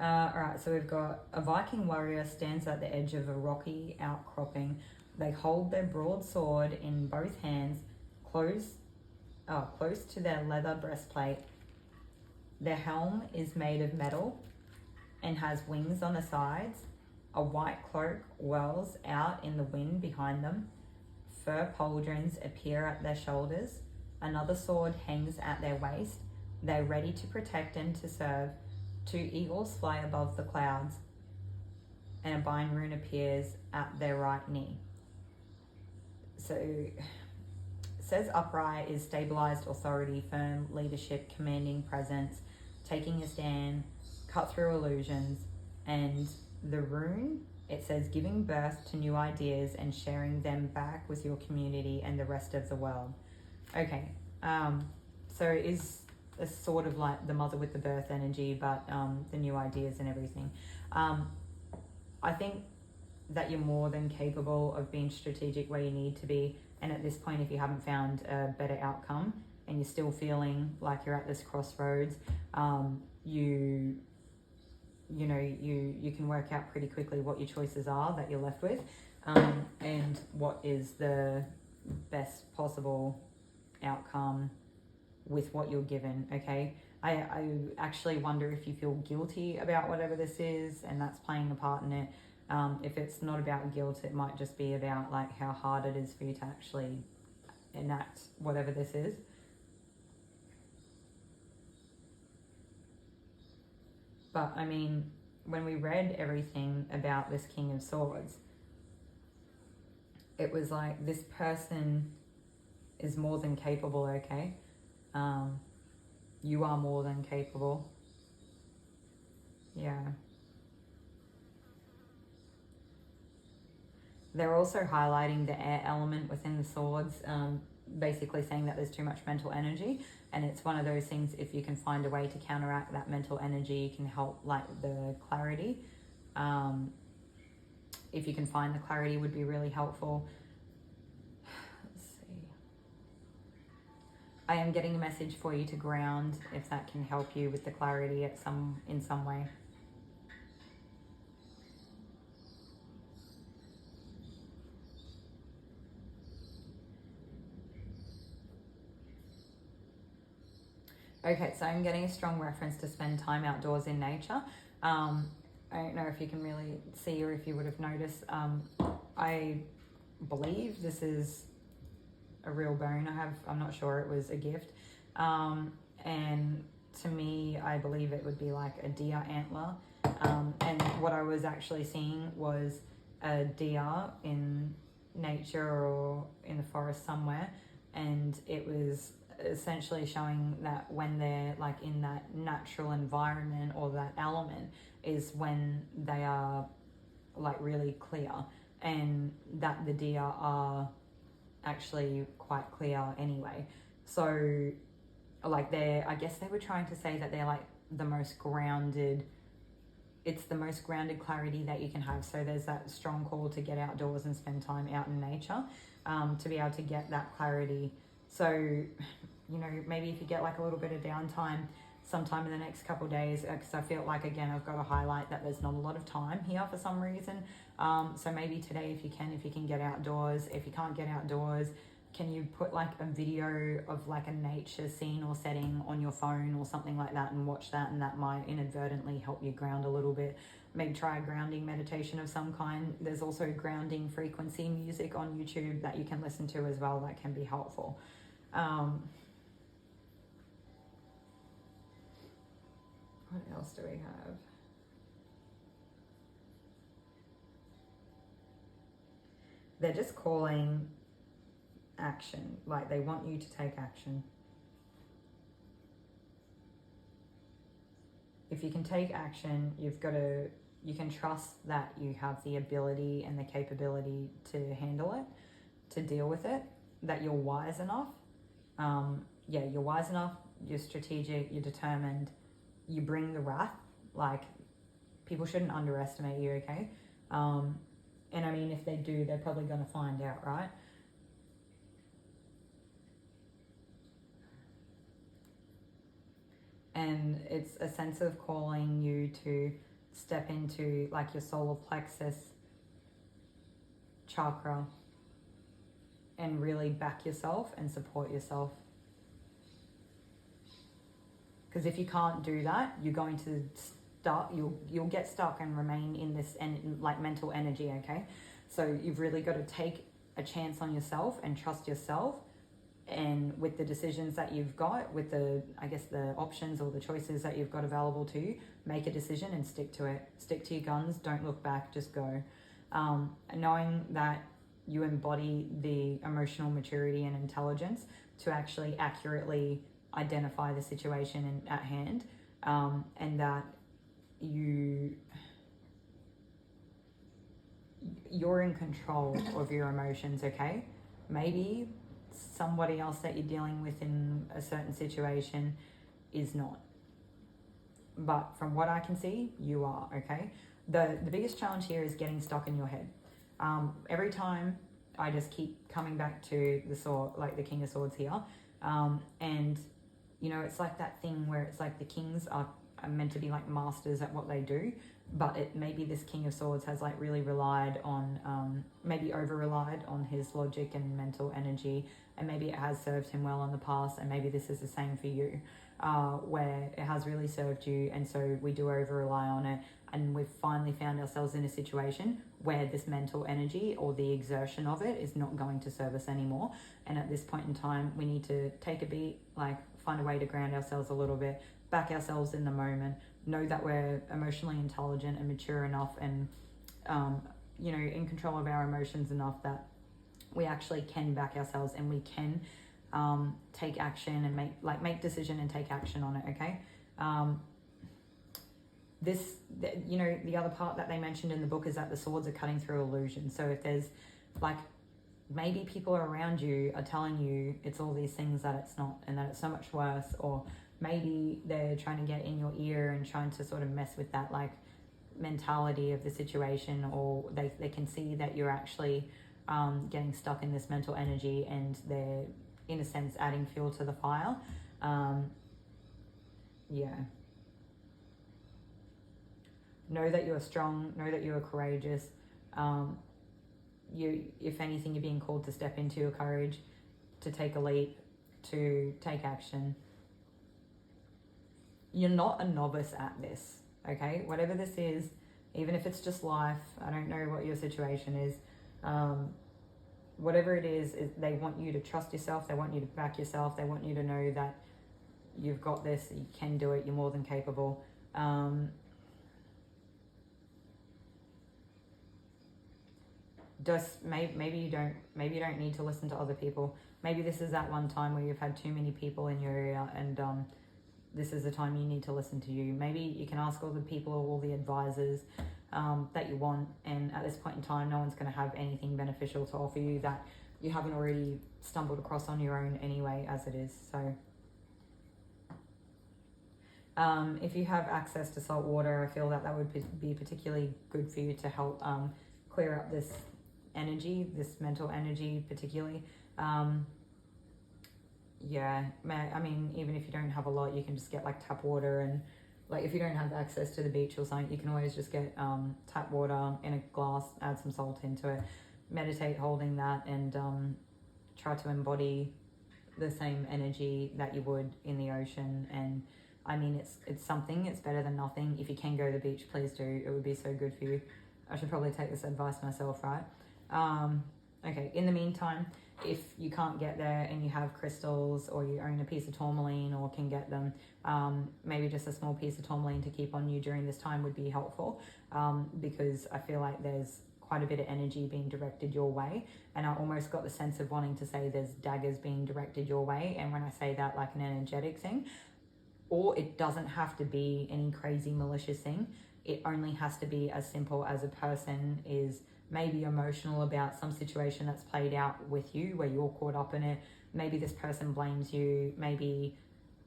Alright, so we've got a Viking warrior stands at the edge of a rocky outcropping. They hold their broadsword in both hands, close to their leather breastplate. Their helm is made of metal and has wings on the sides. A white cloak whirls out in the wind behind them. Fur pauldrons appear at their shoulders. Another sword hangs at their waist. They're ready to protect and to serve. Two eagles fly above the clouds, and a bind rune appears at their right knee. So it says upright is stabilized authority, firm leadership, commanding presence, taking a stand, cut through illusions. And the rune, it says giving birth to new ideas and sharing them back with your community and the rest of the world. Okay, so it is a sort of like the mother with the birth energy, but the new ideas and everything. I think that you're more than capable of being strategic where you need to be, and at this point, if you haven't found a better outcome and you're still feeling like you're at this crossroads, you can work out pretty quickly what your choices are that you're left with, and what is the best possible outcome with what you're given, okay? I actually wonder if you feel guilty about whatever this is, and that's playing a part in it. If it's not about guilt, it might just be about like how hard it is for you to actually enact whatever this is. But I mean, when we read everything about this King of Swords, it was like this person is more than capable, okay? You are more than capable. Yeah. They're also highlighting the air element within the swords. basically saying that there's too much mental energy, and it's one of those things, if you can find a way to counteract that mental energy, you can help like the clarity. If you can find the clarity, would be really helpful. Let's see. I am getting a message for you to ground, if that can help you with the clarity in some way. Okay, so I'm getting a strong reference to spend time outdoors in nature. I don't know if you can really see or if you would have noticed. I believe this is a real bone I have. I'm not sure, it was a gift. And to me, I believe it would be like a deer antler. And what I was actually seeing was a deer in nature or in the forest somewhere. And it was essentially showing that when they're like in that natural environment or that element is when they are like really clear, and that the deer are actually quite clear anyway. So like I guess they were trying to say that they're like the most grounded, it's the most grounded clarity that you can have. So there's that strong call to get outdoors and spend time out in nature, to be able to get that clarity. So, you know, maybe if you get like a little bit of downtime sometime in the next couple of days, because I feel like, again, I've got to highlight that there's not a lot of time here for some reason. So maybe today, if you can get outdoors. If you can't get outdoors, can you put like a video of like a nature scene or setting on your phone or something like that and watch that, and that might inadvertently help you ground a little bit. Maybe try a grounding meditation of some kind. There's also grounding frequency music on YouTube that you can listen to as well that can be helpful. What else do we have? They're just calling action, like they want you to take action. If you can take action, you can trust that you have the ability and the capability to handle it, to deal with it, that you're wise enough. You're wise enough, you're strategic, you're determined, you bring the wrath. Like, people shouldn't underestimate you, okay? And I mean, if they do, they're probably going to find out, right? And it's a sense of calling you to step into like your solar plexus chakra and really back yourself and support yourself. Because if you can't do that, you're going to you'll get stuck and remain in this like mental energy, okay? So you've really got to take a chance on yourself and trust yourself, and with the decisions that you've got, with the options or the choices that you've got available to you, make a decision and stick to it. Stick to your guns, don't look back, just go. Knowing that you embody the emotional maturity and intelligence to actually accurately identify the situation at hand, and that you're in control of your emotions, okay? Maybe somebody else that you're dealing with in a certain situation is not. But from what I can see, you are, okay? The biggest challenge here is getting stuck in your head. Every time I just keep coming back to the sword, like the King of Swords here. And, you know, it's like that thing where it's like the kings are meant to be like masters at what they do, but maybe this King of Swords has like really relied on, maybe over-relied on his logic and mental energy, and maybe it has served him well in the past, and maybe this is the same for you, where it has really served you, and so we do over-rely on it, and we've finally found ourselves in a situation where this mental energy or the exertion of it is not going to serve us anymore, and at this point in time, we need to take a beat, like find a way to ground ourselves a little bit, back ourselves in the moment, know that we're emotionally intelligent and mature enough and, you know, in control of our emotions enough that we actually can back ourselves and we can take action and make decision and take action on it, okay? You know, the other part that they mentioned in the book is that the swords are cutting through illusion. So if there's like maybe people around you are telling you it's all these things that it's not, and that it's so much worse. Or maybe they're trying to get in your ear and trying to sort of mess with that like mentality of the situation, or they can see that you're actually getting stuck in this mental energy, and they're in a sense adding fuel to the fire. Yeah. Know that you're strong, know that you're courageous. If anything, you're being called to step into your courage, to take a leap, to take action. You're not a novice at this, okay? Whatever this is, even if it's just life, I don't know what your situation is. Whatever it is, they want you to trust yourself, they want you to back yourself, they want you to know that you've got this, you can do it, you're more than capable. Just maybe you don't need to listen to other people. Maybe this is that one time where you've had too many people in your area, and this is the time you need to listen to you. Maybe you can ask all the people or all the advisors that you want, and at this point in time no one's going to have anything beneficial to offer you that you haven't already stumbled across on your own anyway, as it is. So if you have access to salt water, I feel that would be particularly good for you to help clear up this energy, this mental energy particularly. Yeah, I mean, even if you don't have a lot, you can just get like tap water, and like if you don't have access to the beach or something, you can always just get tap water in a glass, add some salt into it, meditate holding that, and try to embody the same energy that you would in the ocean. And I mean, it's something, it's better than nothing. If you can go to the beach, please do. It would be so good for you. I should probably take this advice myself, right? Okay, in the meantime, if you can't get there and you have crystals, or you own a piece of tourmaline or can get them, maybe just a small piece of tourmaline to keep on you during this time would be helpful, because I feel like there's quite a bit of energy being directed your way, and I almost got the sense of wanting to say there's daggers being directed your way. And when I say that, like an energetic thing, or it doesn't have to be any crazy malicious thing. It only has to be as simple as a person is maybe emotional about some situation that's played out with you where you're caught up in it. Maybe this person blames you. Maybe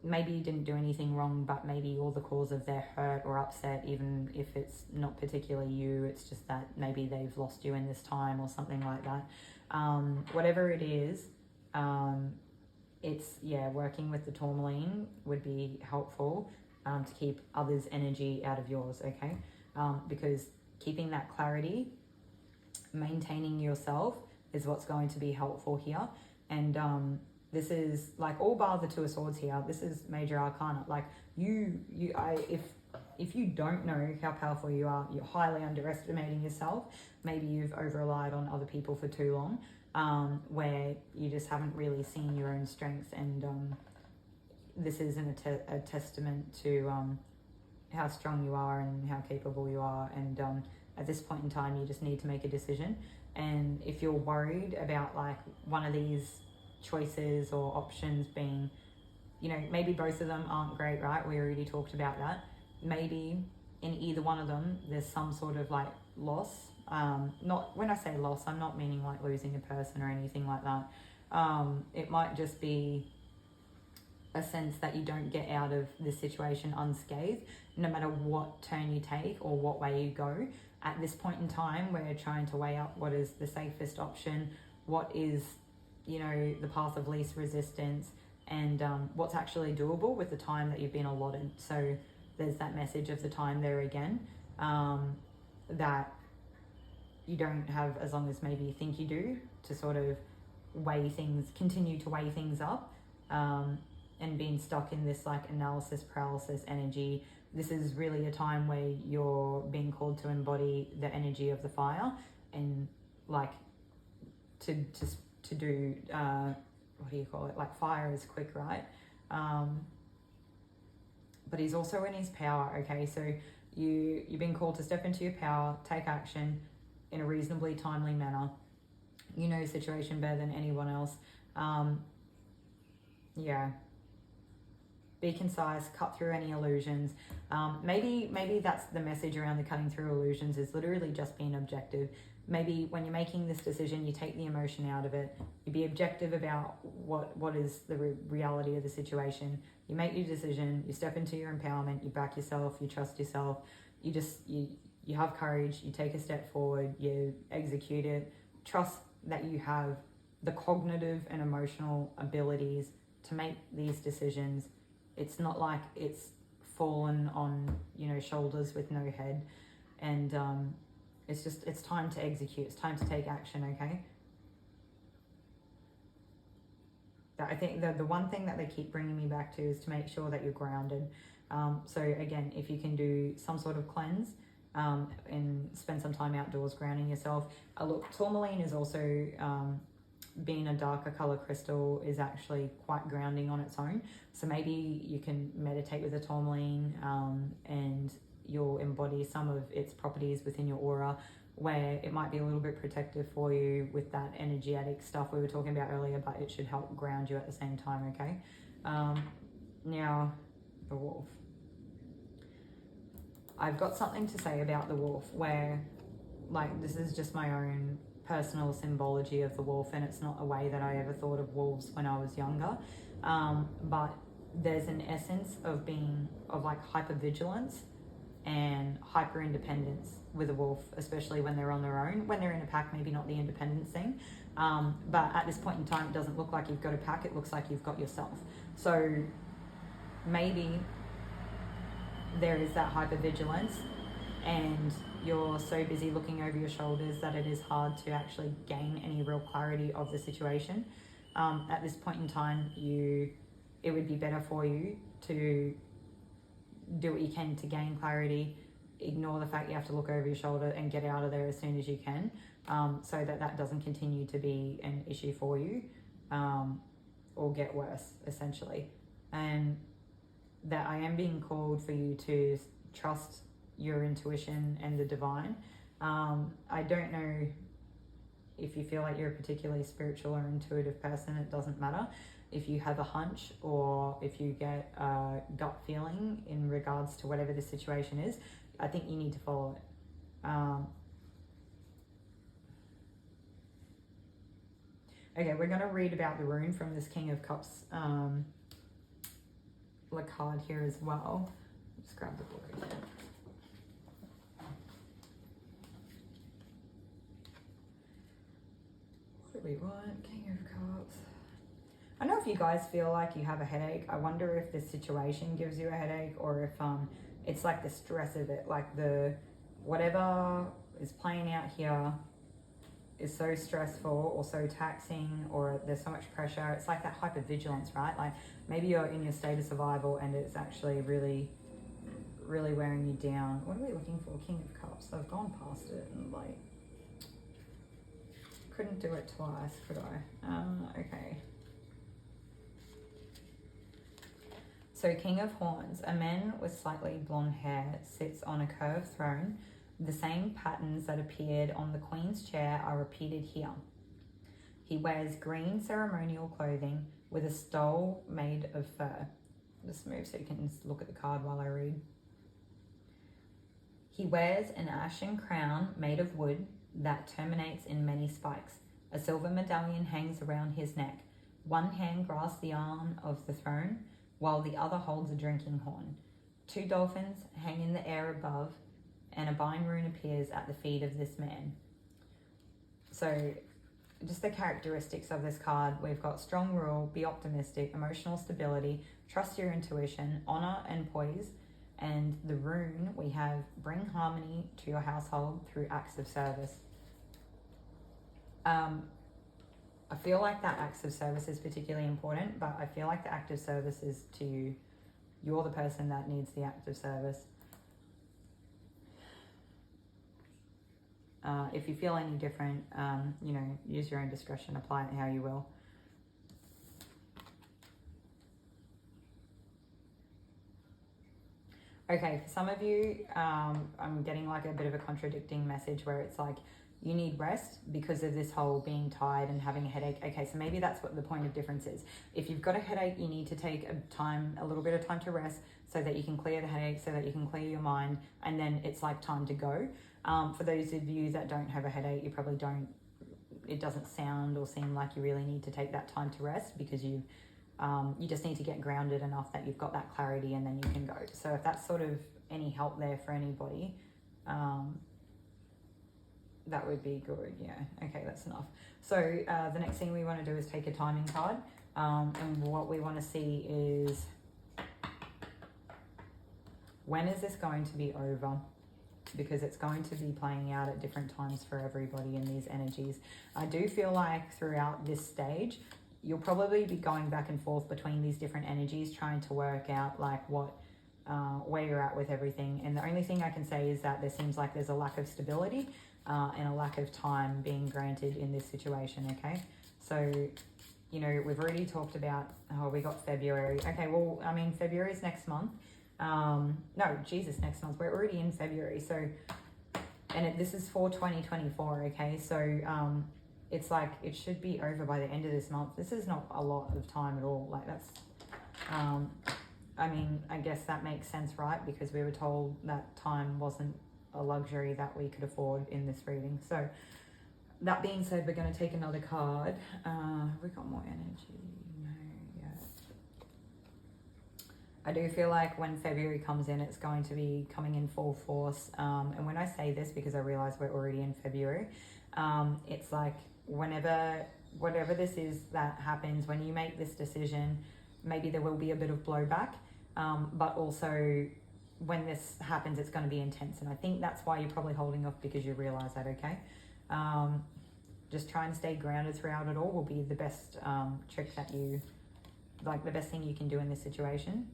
you didn't do anything wrong, but maybe you're the cause of their hurt or upset, even if it's not particularly you. It's just that maybe they've lost you in this time or something like that. Whatever it is, working with the tourmaline would be helpful to keep others' energy out of yours, okay? Because keeping that clarity, maintaining yourself is what's going to be helpful here. And this is like all bar the Two of Swords here. This is major arcana. Like if you don't know how powerful you are, you're highly underestimating yourself. Maybe you've over relied on other people for too long, where you just haven't really seen your own strengths. And this is a testament to how strong you are and how capable you are. And at this point in time, you just need to make a decision. And if you're worried about like one of these choices or options being, maybe both of them aren't great, right? We already talked about that. Maybe in either one of them, there's some sort of like loss. Not when I say loss, I'm not meaning like losing a person or anything like that. It might just be a sense that you don't get out of this situation unscathed, no matter what turn you take or what way you go. At this point in time, we're trying to weigh up what is the safest option, what is, the path of least resistance, and what's actually doable with the time that you've been allotted. So there's that message of the time there again, that you don't have as long as maybe you think you do, to sort of continue to weigh things up, and being stuck in this like analysis paralysis energy. This is really a time where you're being called to embody the energy of the fire, and like to do what do you call it? Like fire is quick, right? But he's also in his power. Okay, so you've been called to step into your power, take action in a reasonably timely manner. You know your situation better than anyone else. Be concise, cut through any illusions. Maybe that's the message around the cutting through illusions, is literally just being objective. maybe when you're making this decision, you take the emotion out of it. You be objective about what is the reality of the situation. You make your decision. You step into your empowerment. You back yourself. You trust yourself. You have courage. You take a step forward. You execute it. Trust that you have the cognitive and emotional abilities to make these decisions. It's not like it's fallen on, you know, shoulders with no head. And it's time to execute. It's time to take action, okay? I think the one thing that they keep bringing me back to is to make sure that you're grounded. So again, if you can do some sort of cleanse and spend some time outdoors grounding yourself. Look, tourmaline is also, being a darker color crystal, is actually quite grounding on its own. So maybe you can meditate with a tourmaline and you'll embody some of its properties within your aura, where it might be a little bit protective for you with that energetic stuff we were talking about earlier, but it should help ground you at the same time, okay? Now, the wolf. I've got something to say about the wolf where, like, this is just my own personal symbology of the wolf, and it's not a way that I ever thought of wolves when I was younger. But there's an essence of like hypervigilance and hyper independence with a wolf, especially when they're on their own. When they're in a pack, maybe not the independence thing, but at this point in time, it doesn't look like you've got a pack, it looks like you've got yourself. So maybe there is that hypervigilance and you're so busy looking over your shoulders that it is hard to actually gain any real clarity of the situation. At this point in time, it would be better for you to do what you can to gain clarity, ignore the fact you have to look over your shoulder and get out of there as soon as you can, so that doesn't continue to be an issue for you, or get worse, essentially. And that I am being called for you to trust your intuition and the divine. I don't know if you feel like you're a particularly spiritual or intuitive person, it doesn't matter. If you have a hunch or if you get a gut feeling in regards to whatever the situation is, I think you need to follow it. Okay, we're going to read about the rune from this King of Cups card here as well. Just grab the book again. What do we want? King of Cups. I don't know if you guys feel like you have a headache. I wonder if this situation gives you a headache, or if it's like the stress of it, like the whatever is playing out here is so stressful or so taxing, or there's so much pressure. It's like that hypervigilance, right? Like maybe you're in your state of survival and it's actually really, really wearing you down. What are we looking for? King of Cups. I've gone past it and like couldn't do it twice, could I? Okay. So King of Horns, a man with slightly blonde hair sits on a curved throne. The same patterns that appeared on the Queen's chair are repeated here. He wears green ceremonial clothing with a stole made of fur. Just move so you can look at the card while I read. He wears an ashen crown made of wood that terminates in many spikes. A silver medallion hangs around his neck. One hand grasps the arm of the throne, while the other holds a drinking horn. Two dolphins hang in the air above, and a bind rune appears at the feet of this man. So just the characteristics of this card, we've got strong rule, be optimistic, emotional stability, trust your intuition, honor and poise. And the rune, we have bring harmony to your household through acts of service. I feel like that acts of service is particularly important, but I feel like the act of service is to you. You're the person that needs the act of service. If you feel any different, use your own discretion, apply it how you will. Okay, for some of you, I'm getting like a bit of a contradicting message where it's like, you need rest because of this whole being tired and having a headache. Okay, so maybe that's what the point of difference is. If you've got a headache, you need to take a little bit of time to rest so that you can clear the headache, so that you can clear your mind, and then it's like time to go. For those of you that don't have a headache, you probably don't, it doesn't sound or seem like you really need to take that time to rest, because you just need to get grounded enough that you've got that clarity, and then you can go. So if that's sort of any help there for anybody, that would be good. Yeah, okay, that's enough. So the next thing we want to do is take a timing card, and what we want to see is, when is this going to be over? Because it's going to be playing out at different times for everybody in these energies. I do feel like throughout this stage, you'll probably be going back and forth between these different energies, trying to work out like what, where you're at with everything. And the only thing I can say is that there seems like there's a lack of stability and a lack of time being granted in this situation, okay? So, you know, we've already talked about, oh, we got February. Okay, well, I mean, February is next month. No, Jesus, next month. We're already in February. So, and this is for 2024, okay? So, it's like, it should be over by the end of this month. This is not a lot of time at all. Like, that's, I mean, I guess that makes sense, right? Because we were told that time wasn't a luxury that we could afford in this reading. So, that being said, we're going to take another card. We got more energy. No, yeah. I do feel like when February comes in, it's going to be coming in full force. And when I say this, because I realize we're already in February, it's like whatever this is that happens, when you make this decision, maybe there will be a bit of blowback, but also when this happens, it's going to be intense. And I think that's why you're probably holding off, because you realize that, okay? Just trying to stay grounded throughout it all will be the best trick that you, like the best thing you can do in this situation.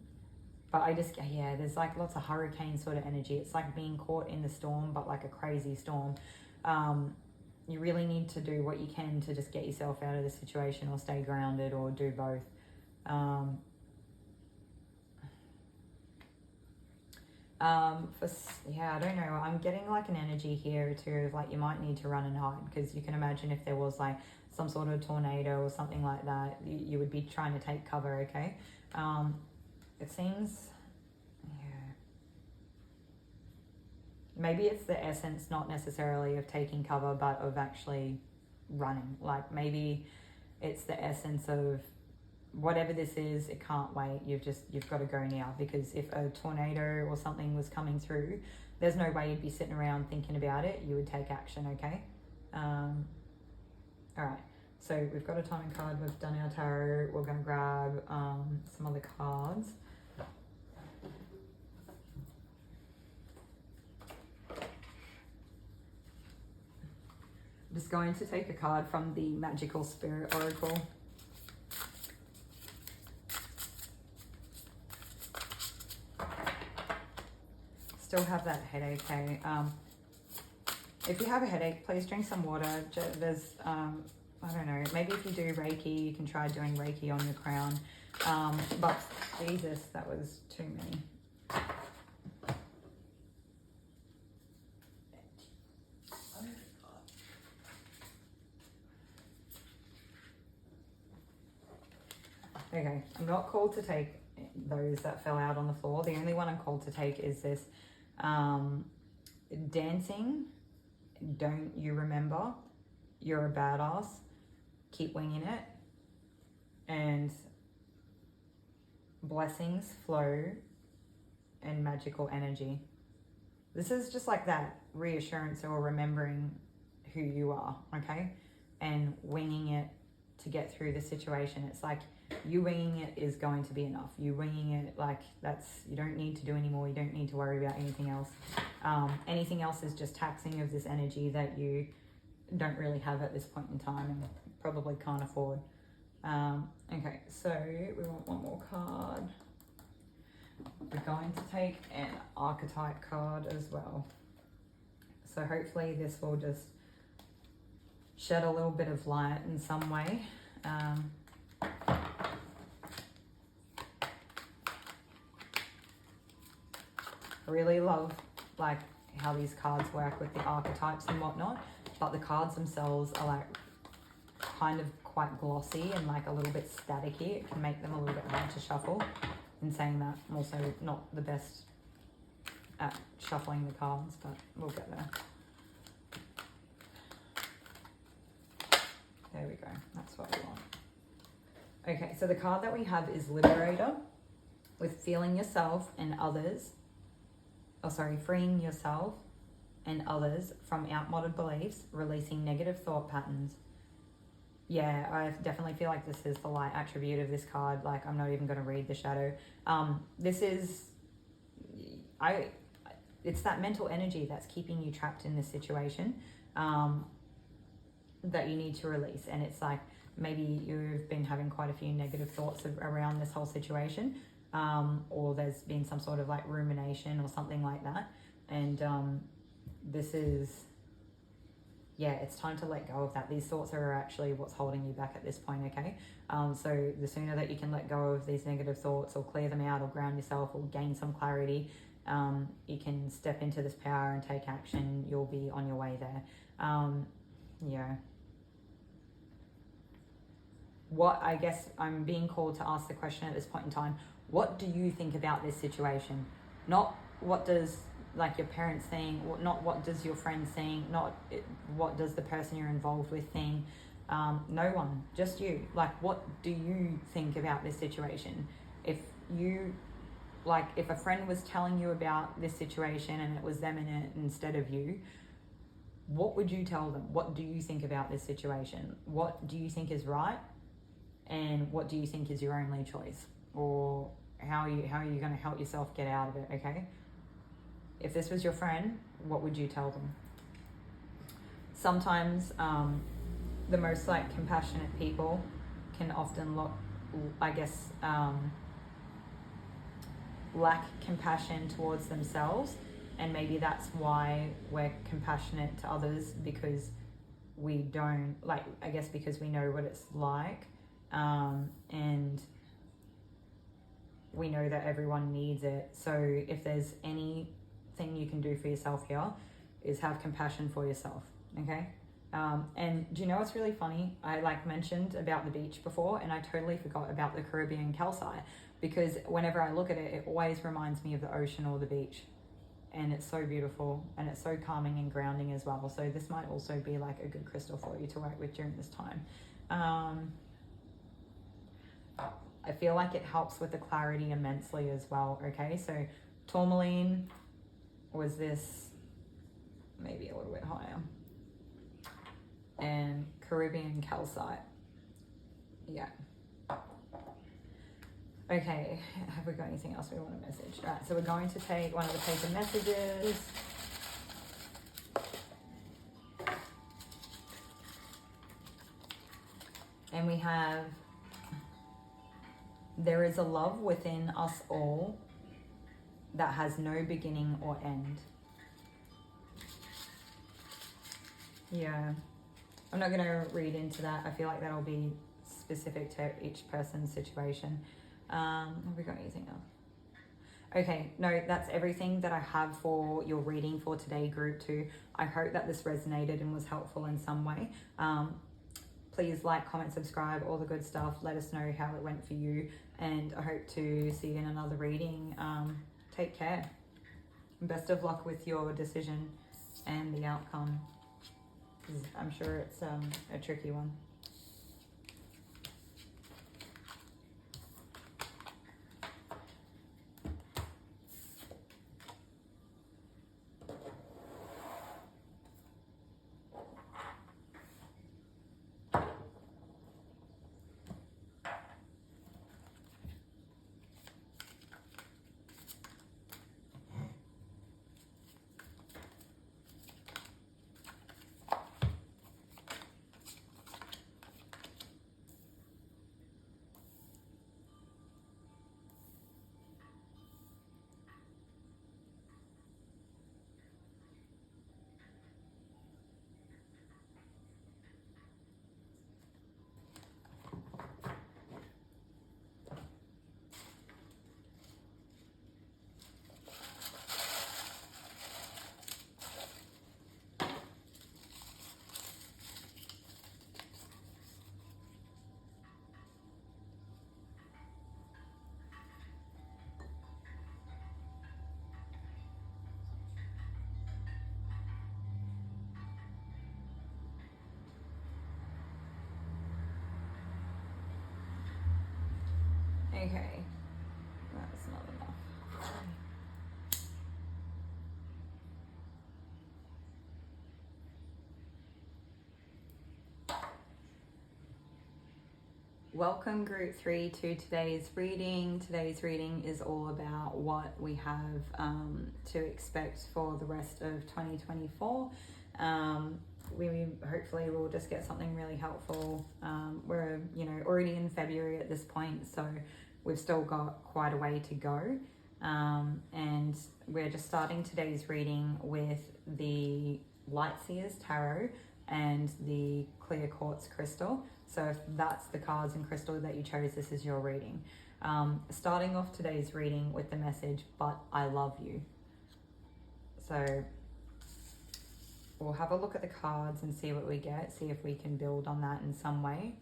But I just, yeah, there's like lots of hurricane sort of energy. It's like being caught in the storm, but like a crazy storm. You really need to do what you can to just get yourself out of the situation, or stay grounded, or do both. Yeah, I don't know. I'm getting like an energy here too, of like you might need to run and hide, because you can imagine if there was like some sort of tornado or something like that, you would be trying to take cover, okay? It seems, yeah. Maybe it's the essence, not necessarily of taking cover, but of actually running. Like maybe it's the essence of whatever this is, it can't wait. You've got to go now, because if a tornado or something was coming through, there's no way you'd be sitting around thinking about it. You would take action, okay? All right. So we've got a timing card. We've done our tarot. We're going to grab some other cards. I'm just going to take a card from the Magical Spirit Oracle. Still have that headache, hey? If you have a headache, please drink some water. There's, I don't know, maybe if you do Reiki, you can try doing Reiki on your crown. But Jesus, that was too many. Okay, I'm not called to take those that fell out on the floor. The only one I'm called to take is this. Dancing, don't you remember? You're a badass. Keep winging it. And blessings flow and magical energy. This is just like that reassurance or remembering who you are, okay? And winging it to get through the situation. It's like you winging it is going to be enough. You winging it, like you don't need to do any more. You don't need to worry about anything else. Anything else is just taxing of this energy that you don't really have at this point in time and probably can't afford. Okay, so we want one more card. We're going to take an Archetype card as well. So hopefully this will just shed a little bit of light in some way. I really love like how these cards work with the archetypes and whatnot, but the cards themselves are like kind of quite glossy and like a little bit staticky. It can make them a little bit hard to shuffle. In saying that, I'm also not the best at shuffling the cards, but we'll get there. Okay, so the card that we have is Liberator, with feeling yourself and others, freeing yourself and others from outmoded beliefs, releasing negative thought patterns. Yeah, I definitely feel like this is the light attribute of this card. Like, I'm not even going to read the shadow. It's that mental energy that's keeping you trapped in this situation, that you need to release. And it's like, maybe you've been having quite a few negative thoughts around this whole situation, or there's been some sort of like rumination or something like that. And this is, yeah, it's time to let go of that. These thoughts are actually what's holding you back at this point, okay? So the sooner that you can let go of these negative thoughts, or clear them out, or ground yourself, or gain some clarity, you can step into this power and take action. You'll be on your way there. Yeah. What, I guess I'm being called to ask the question at this point in time, what do you think about this situation? Not what does like your parents think, not what does your friends think, not what does the person you're involved with think. No one, just you. Like, what do you think about this situation? If a friend was telling you about this situation and it was them in it instead of you, what would you tell them? What do you think about this situation? What do you think is right? And what do you think is your only choice? Or how are you going to help yourself get out of it, okay? If this was your friend, what would you tell them? Sometimes the most like compassionate people can often lack compassion towards themselves, and maybe that's why we're compassionate to others, because we don't because we know what it's like, and we know that everyone needs it. So if there's anything you can do for yourself here, is have compassion for yourself, okay? And do you know what's really funny? I mentioned about the beach before, and I totally forgot about the Caribbean calcite, because whenever I look at it, it always reminds me of the ocean or the beach. And it's so beautiful, and it's so calming and grounding as well. So this might also be like a good crystal for you to work with during this time. I feel like it helps with the clarity immensely as well, okay? So tourmaline was this, maybe a little bit higher. And Caribbean calcite, yeah. Okay, have we got anything else we want to message? All right, so we're going to take one of the paper messages. And we have, there is a love within us all that has no beginning or end. Yeah, I'm not going to read into that. I feel like that'll be specific to each person's situation. Have we got anything else? Okay, no, that's everything that I have for your reading for today, group 2. I hope that this resonated and was helpful in some way. Please like, comment, subscribe, all the good stuff. Let us know how it went for you, and I hope to see you in another reading. Take care. Best of luck with your decision and the outcome, 'cause I'm sure it's a tricky one. Okay, that's not enough. Welcome group 3 to today's reading. Today's reading is all about what we have to expect for the rest of 2024. We hopefully will just get something really helpful. We're already in February at this point, so we've still got quite a way to go. And we're just starting today's reading with the Light Seers Tarot and the clear quartz crystal. So if that's the cards and crystal that you chose, this is your reading. Starting off today's reading with the message, but I love you. So we'll have a look at the cards and see what we get, see if we can build on that in some way.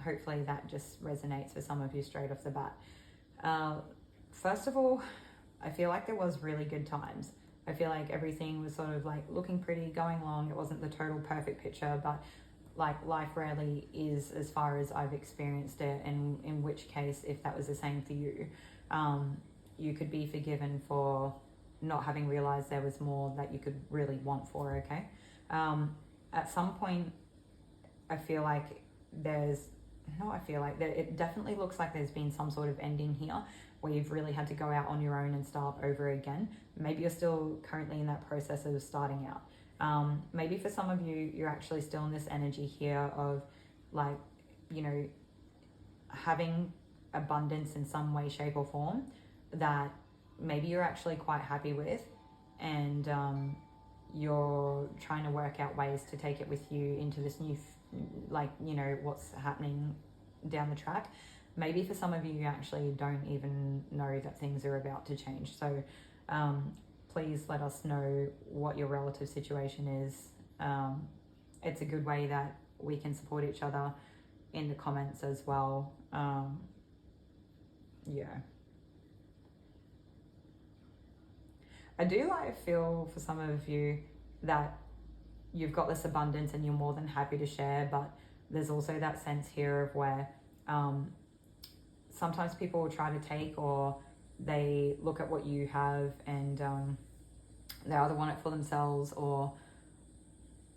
Hopefully that just resonates for some of you straight off the bat. First of all, I feel like there was really good times. I feel like everything was sort of like looking pretty, going along. It wasn't the total perfect picture, but like life rarely is as far as I've experienced it, and in which case, if that was the same for you, you could be forgiven for not having realized there was more that you could really want for, okay? At some point, it definitely looks like there's been some sort of ending here where you've really had to go out on your own and start over again. Maybe you're still currently in that process of starting out. Maybe for some of you, you're actually still in this energy here of like, having abundance in some way, shape or form that maybe you're actually quite happy with, and you're trying to work out ways to take it with you into this new, what's happening down the track. Maybe for some of you, you actually don't even know that things are about to change. So please let us know what your relative situation is. It's a good way that we can support each other in the comments as well. I do feel for some of you that you've got this abundance and you're more than happy to share, but there's also that sense here of where sometimes people will try to take, or they look at what you have and they either want it for themselves, or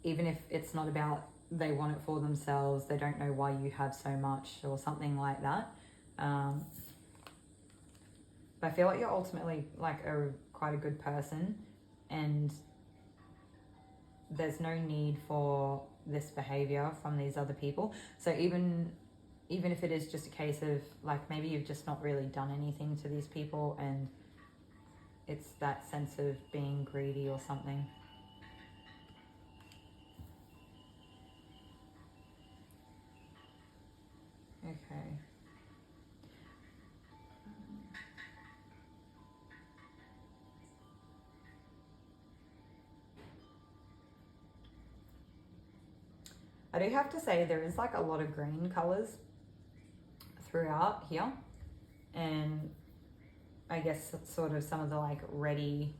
even if it's not about they want it for themselves, they don't know why you have so much or something like that. But I feel like you're ultimately quite a good person, and there's no need for this behavior from these other people. So even if it is just a case of maybe you've just not really done anything to these people, and it's that sense of being greedy or something. Okay. I do have to say there is a lot of green colors throughout here, and I guess sort of some of the reddy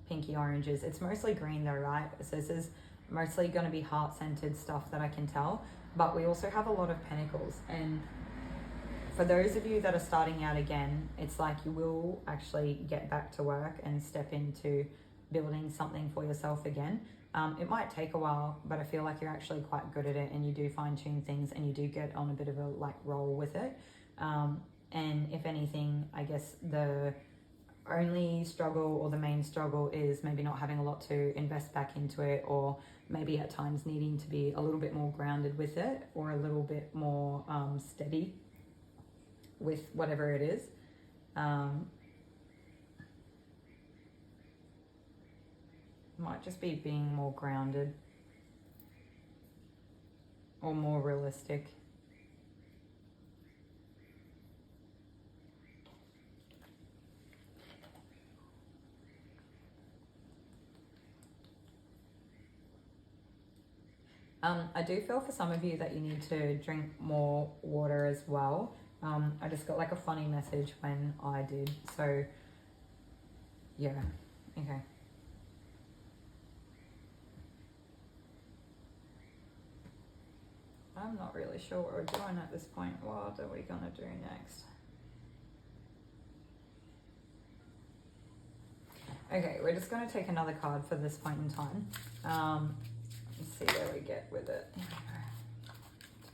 pinky oranges. It's mostly green though, right? So this is mostly going to be heart-centered stuff that I can tell, but we also have a lot of pentacles. And for those of you that are starting out again, it's you will actually get back to work and step into building something for yourself again. It might take a while, but I feel like you're actually quite good at it, and you do fine-tune things, and you do get on a bit of a roll with it. And if anything, I guess the only struggle, or the main struggle, is maybe not having a lot to invest back into it, or maybe at times needing to be a little bit more grounded with it, or a little bit more steady with whatever it is. Might just be being more grounded or more realistic. I do feel for some of you that you need to drink more water as well. I just got a funny message when I did, so yeah, okay. I'm not really sure what we're doing at this point. What are we gonna do next? Okay, we're just gonna take another card for this point in time. Let's see where we get with it.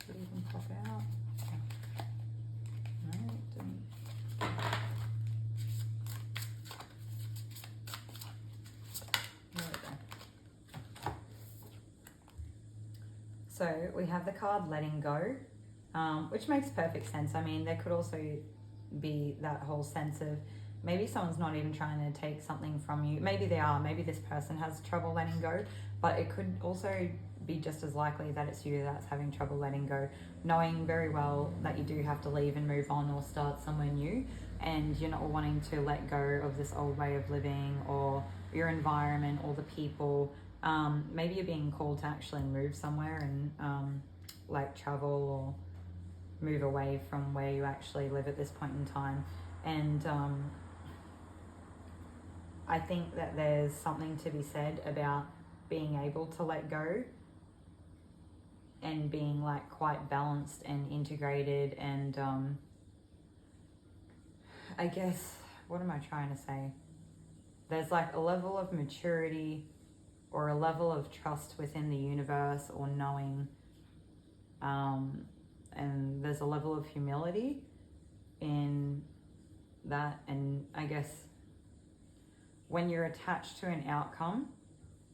Did it even pop out? No, it didn't. There we go. So we have the card letting go, which makes perfect sense. I mean, there could also be that whole sense of maybe someone's not even trying to take something from you. Maybe they are. Maybe this person has trouble letting go, but it could also be just as likely that it's you that's having trouble letting go, knowing very well that you do have to leave and move on or start somewhere new, and you're not wanting to let go of this old way of living or your environment or the people. Maybe you're being called to actually move somewhere and like travel or move away from where you actually live at this point in time. And I think that there's something to be said about being able to let go and being like quite balanced and integrated, and I guess, what am I trying to say? There's like a level of maturity or a level of trust within the universe or knowing, and there's a level of humility in that. And I guess when you're attached to an outcome,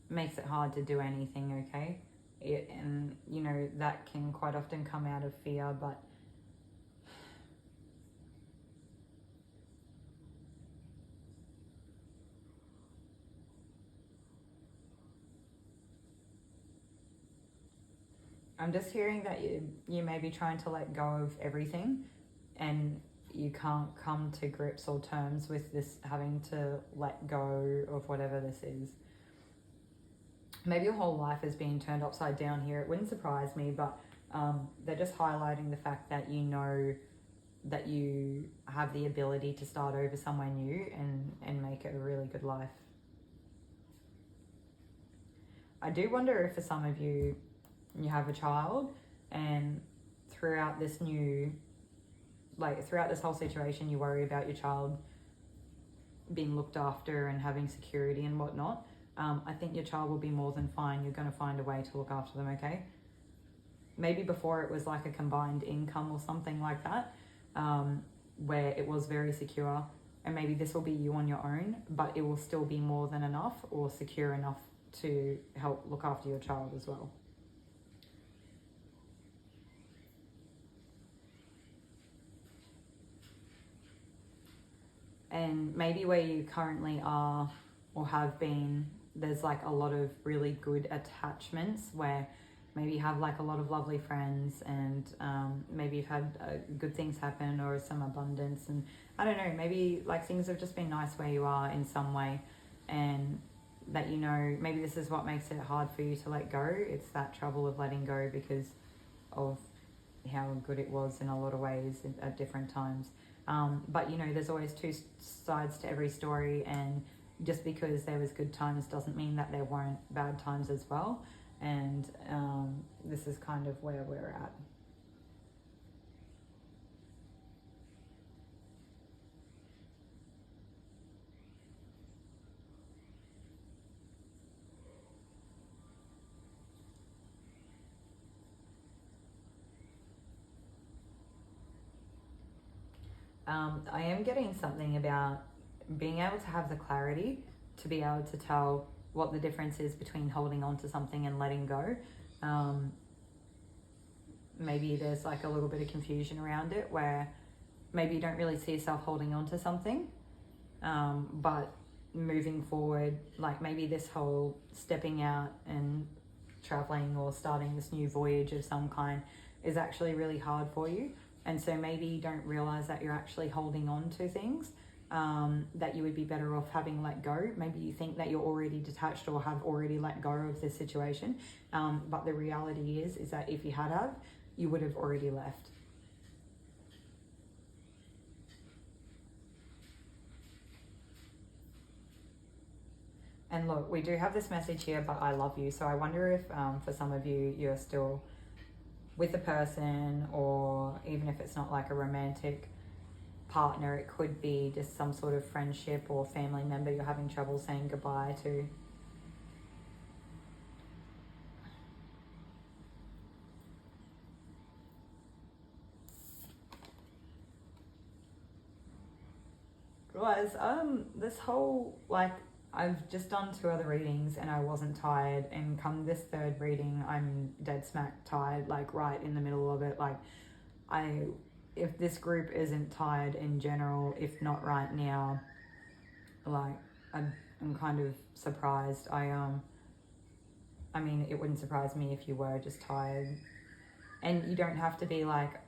it makes it hard to do anything, okay? And you know, that can quite often come out of fear, but I'm just hearing that you may be trying to let go of everything, and you can't come to grips or terms with this having to let go of whatever this is. Maybe your whole life is being turned upside down here. It wouldn't surprise me, but they're just highlighting the fact that you know that you have the ability to start over somewhere new and make it a really good life. I do wonder if for some of you, you have a child, and throughout this whole situation, you worry about your child being looked after and having security and whatnot. I think your child will be more than fine. You're going to find a way to look after them, okay? Maybe before it was like a combined income or something like that, where it was very secure, and maybe this will be you on your own, but it will still be more than enough or secure enough to help look after your child as well. And maybe where you currently are or have been, there's like a lot of really good attachments where maybe you have like a lot of lovely friends, and maybe you've had good things happen or some abundance, and I don't know, maybe like things have just been nice where you are in some way, and that, you know, maybe this is what makes it hard for you to let go. It's that trouble of letting go because of how good it was in a lot of ways at different times. But you know, there's always two sides to every story, and just because there was good times doesn't mean that there weren't bad times as well. And this is kind of where we're at. I am getting something about being able to have the clarity to be able to tell what the difference is between holding on to something and letting go. Maybe there's like a little bit of confusion around it, where maybe you don't really see yourself holding on to something, but moving forward, like maybe this whole stepping out and traveling or starting this new voyage of some kind is actually really hard for you. And so maybe you don't realize that you're actually holding on to things that you would be better off having let go. Maybe you think that you're already detached or have already let go of this situation. But the reality is that if you had, you would have already left. And look, we do have this message here, but I love you. So I wonder if for some of you, you're still with a person, or even if it's not like a romantic partner, it could be just some sort of friendship or family member you're having trouble saying goodbye to. Guys, this whole, like, I've just done 2 other readings and I wasn't tired, and come this 3rd reading I'm dead smack tired, like right in the middle of it. Like, if this group isn't tired in general, if not right now, like, I'm kind of surprised. I mean, it wouldn't surprise me if you were just tired. And you don't have to be like,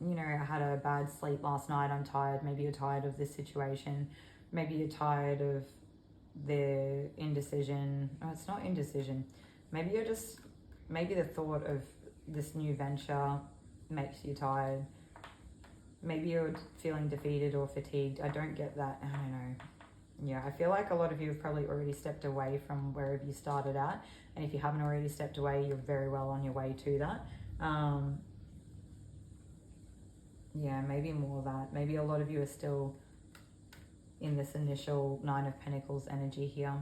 you know, I had a bad sleep last night, I'm tired. Maybe you're tired of this situation. Maybe you're tired of the indecision. Oh, it's not indecision. Maybe you're just, maybe the thought of this new venture makes you tired. Maybe you're feeling defeated or fatigued. I don't get that. I don't know. Yeah, I feel like a lot of you have probably already stepped away from wherever you started at. And if you haven't already stepped away, you're very well on your way to that. Yeah, maybe more of that. Maybe a lot of you are still in this initial 9 of Pentacles energy here.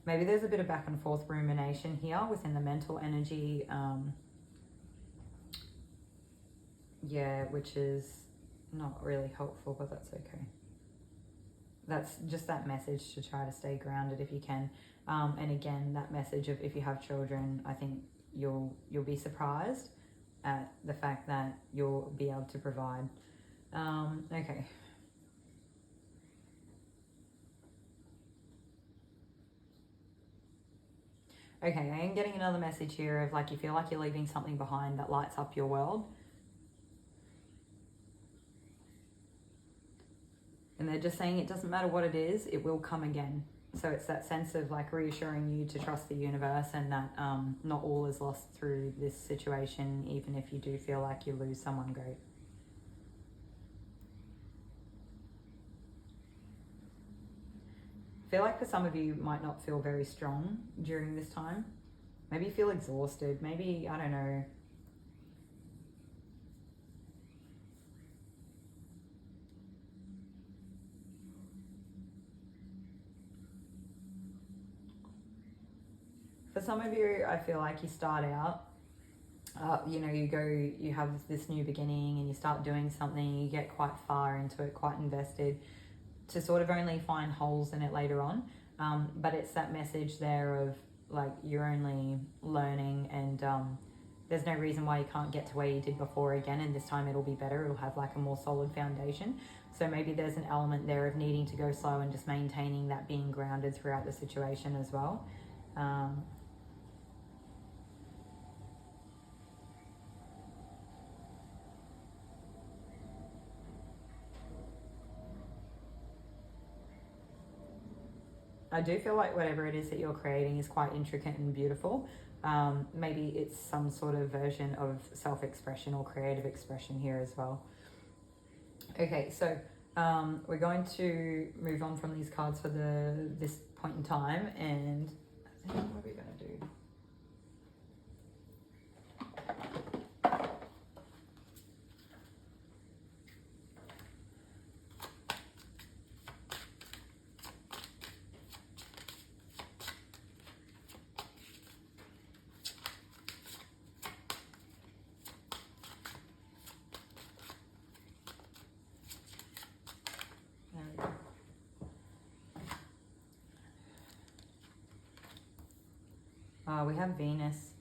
Maybe there's a bit of back and forth rumination here within the mental energy. Yeah, which is not really helpful, but that's okay. That's just that message to try to stay grounded if you can. And again, that message of if you have children, I think you'll be surprised at the fact that you'll be able to provide. Okay. Okay, I am getting another message here of like you feel like you're leaving something behind that lights up your world. And they're just saying it doesn't matter what it is, it will come again. So it's that sense of like reassuring you to trust the universe, and that not all is lost through this situation, even if you do feel like you lose someone great. I feel like for some of you might not feel very strong during this time. Maybe you feel exhausted. Maybe, I don't know. For some of you, I feel like you start out, you know, you have this new beginning and you start doing something, you get quite far into it, quite invested, to sort of only find holes in it later on. But it's that message there of like you're only learning, and there's no reason why you can't get to where you did before again, and this time it'll be better, it'll have like a more solid foundation. So maybe there's an element there of needing to go slow and just maintaining that being grounded throughout the situation as well. I do feel like whatever it is that you're creating is quite intricate and beautiful. Maybe it's some sort of version of self-expression or creative expression here as well. Okay, so we're going to move on from these cards for this point in time, and what are we going to do? We have Venus.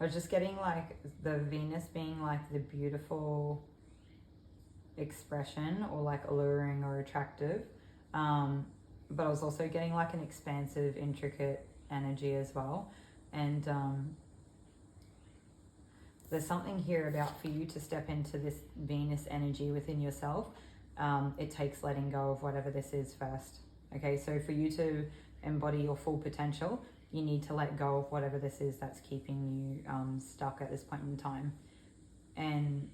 I was just getting like the Venus being like the beautiful expression, or like alluring or attractive. But I was also getting like an expansive, intricate energy as well. And there's something here about for you to step into this Venus energy within yourself. It takes letting go of whatever this is first. Okay, so for you to embody your full potential, you need to let go of whatever this is that's keeping you stuck at this point in time, and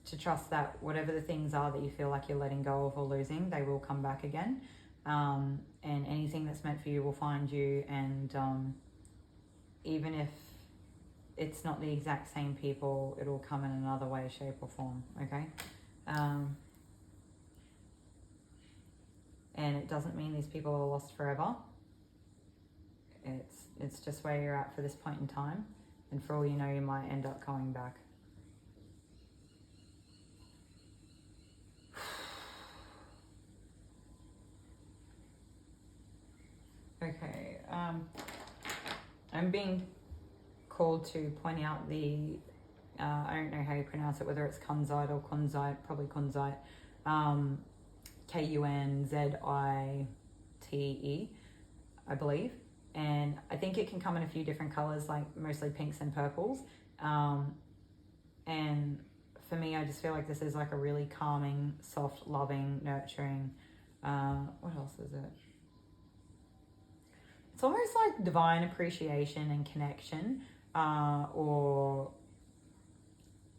to trust that whatever the things are that you feel like you're letting go of or losing, they will come back again. and anything that's meant for you will find you, and even if it's not the exact same people, it'll come in another way, shape or form, okay? And it doesn't mean these people are lost forever. It's just where you're at for this point in time, and for all you know, you might end up coming back. Okay, I'm being called to point out the, I don't know how you pronounce it, whether it's Kunzite or Kunzite, probably Kunzite, Kunzite, I believe. And I think it can come in a few different colors, like mostly pinks and purples. And for me, I just feel like this is like a really calming, soft, loving, nurturing, what else is it? It's almost like divine appreciation and connection, or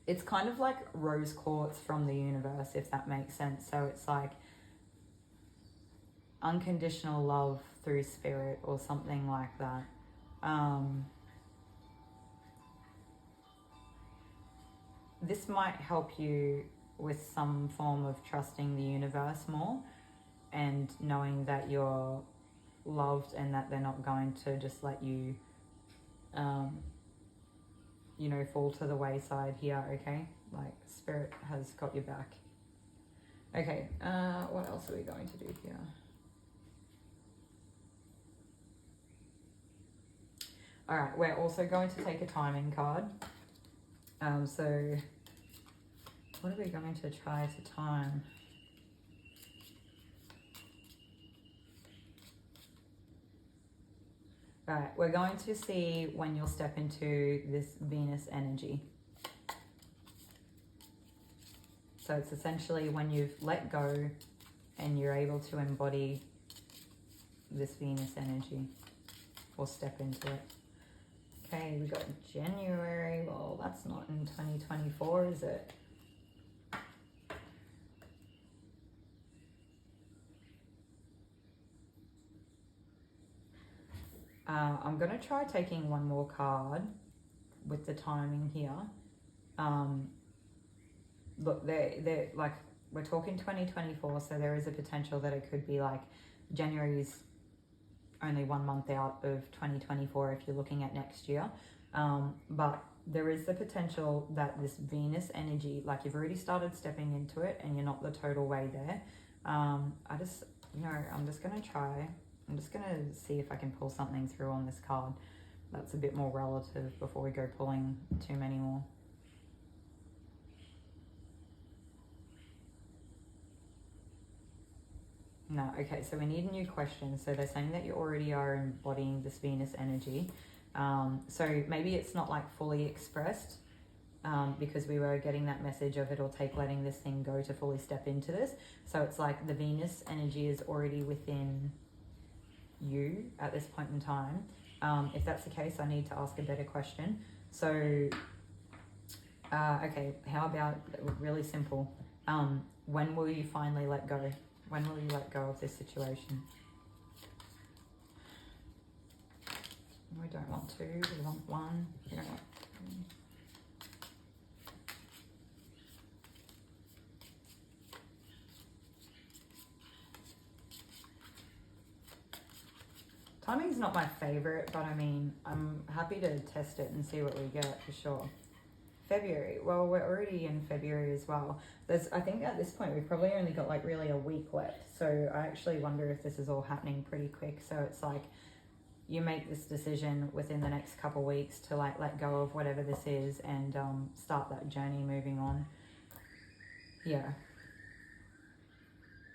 it's kind of like rose quartz from the universe, if that makes sense. So it's like unconditional love through spirit or something like that. This might help you with some form of trusting the universe more and knowing that you're loved and that they're not going to just let you, you know, fall to the wayside here, okay? Like, spirit has got your back. Okay, what else are we going to do here? All right, we're also going to take a timing card. So what are we going to try to time? Right, we're going to see when you'll step into this Venus energy. So it's essentially when you've let go and you're able to embody this Venus energy or step into it. Okay, we got January. Well, that's not in 2024, is it? I'm going to try taking one more card with the timing here. Look, they're like, we're talking 2024, so there is a potential that it could be like January's only 1 month out of 2024 if you're looking at next year. But there is the potential that this Venus energy, like you've already started stepping into it and you're not the total way there. I'm just going to try. I'm just going to see if I can pull something through on this card that's a bit more relative before we go pulling too many more. No, okay, so we need a new question. So they're saying that you already are embodying this Venus energy. So maybe it's not like fully expressed, because we were getting that message of it'll take letting this thing go to fully step into this. So it's like the Venus energy is already within you at this point in time. If that's the case, I need to ask a better question. So, okay, how about really simple? When will you finally let go? When will you let go of this situation? We don't want two, we want one. We don't want three. Timing's not my favorite, but I mean, I'm happy to test it and see what we get for sure. February, well, we're already in February as well. I think at this point, we've probably only got like really a week left. So I actually wonder if this is all happening pretty quick. So it's like you make this decision within the next couple weeks to like let go of whatever this is and start that journey moving on. Yeah.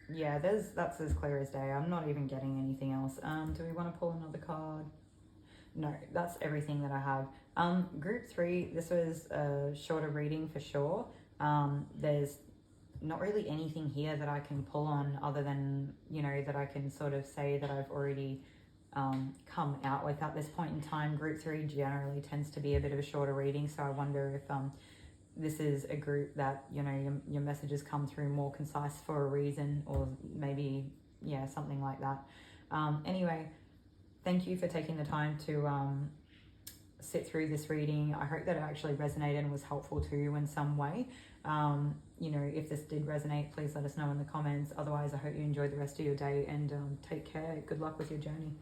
Yeah, that's as clear as day. I'm not even getting anything else. Do we want to pull another card? No, that's everything that I have. Group 3, this was a shorter reading for sure. There's not really anything here that I can pull on other than, you know, that I can sort of say that I've already come out with at this point in time. Group 3 generally tends to be a bit of a shorter reading, so I wonder if this is a group that, you know, your messages come through more concise for a reason, or maybe yeah, something like that. Anyway, thank you for taking the time to sit through this reading. I hope that it actually resonated and was helpful to you in some way. You know, if this did resonate, please let us know in the comments. Otherwise, I hope you enjoy the rest of your day, and take care. Good luck with your journey.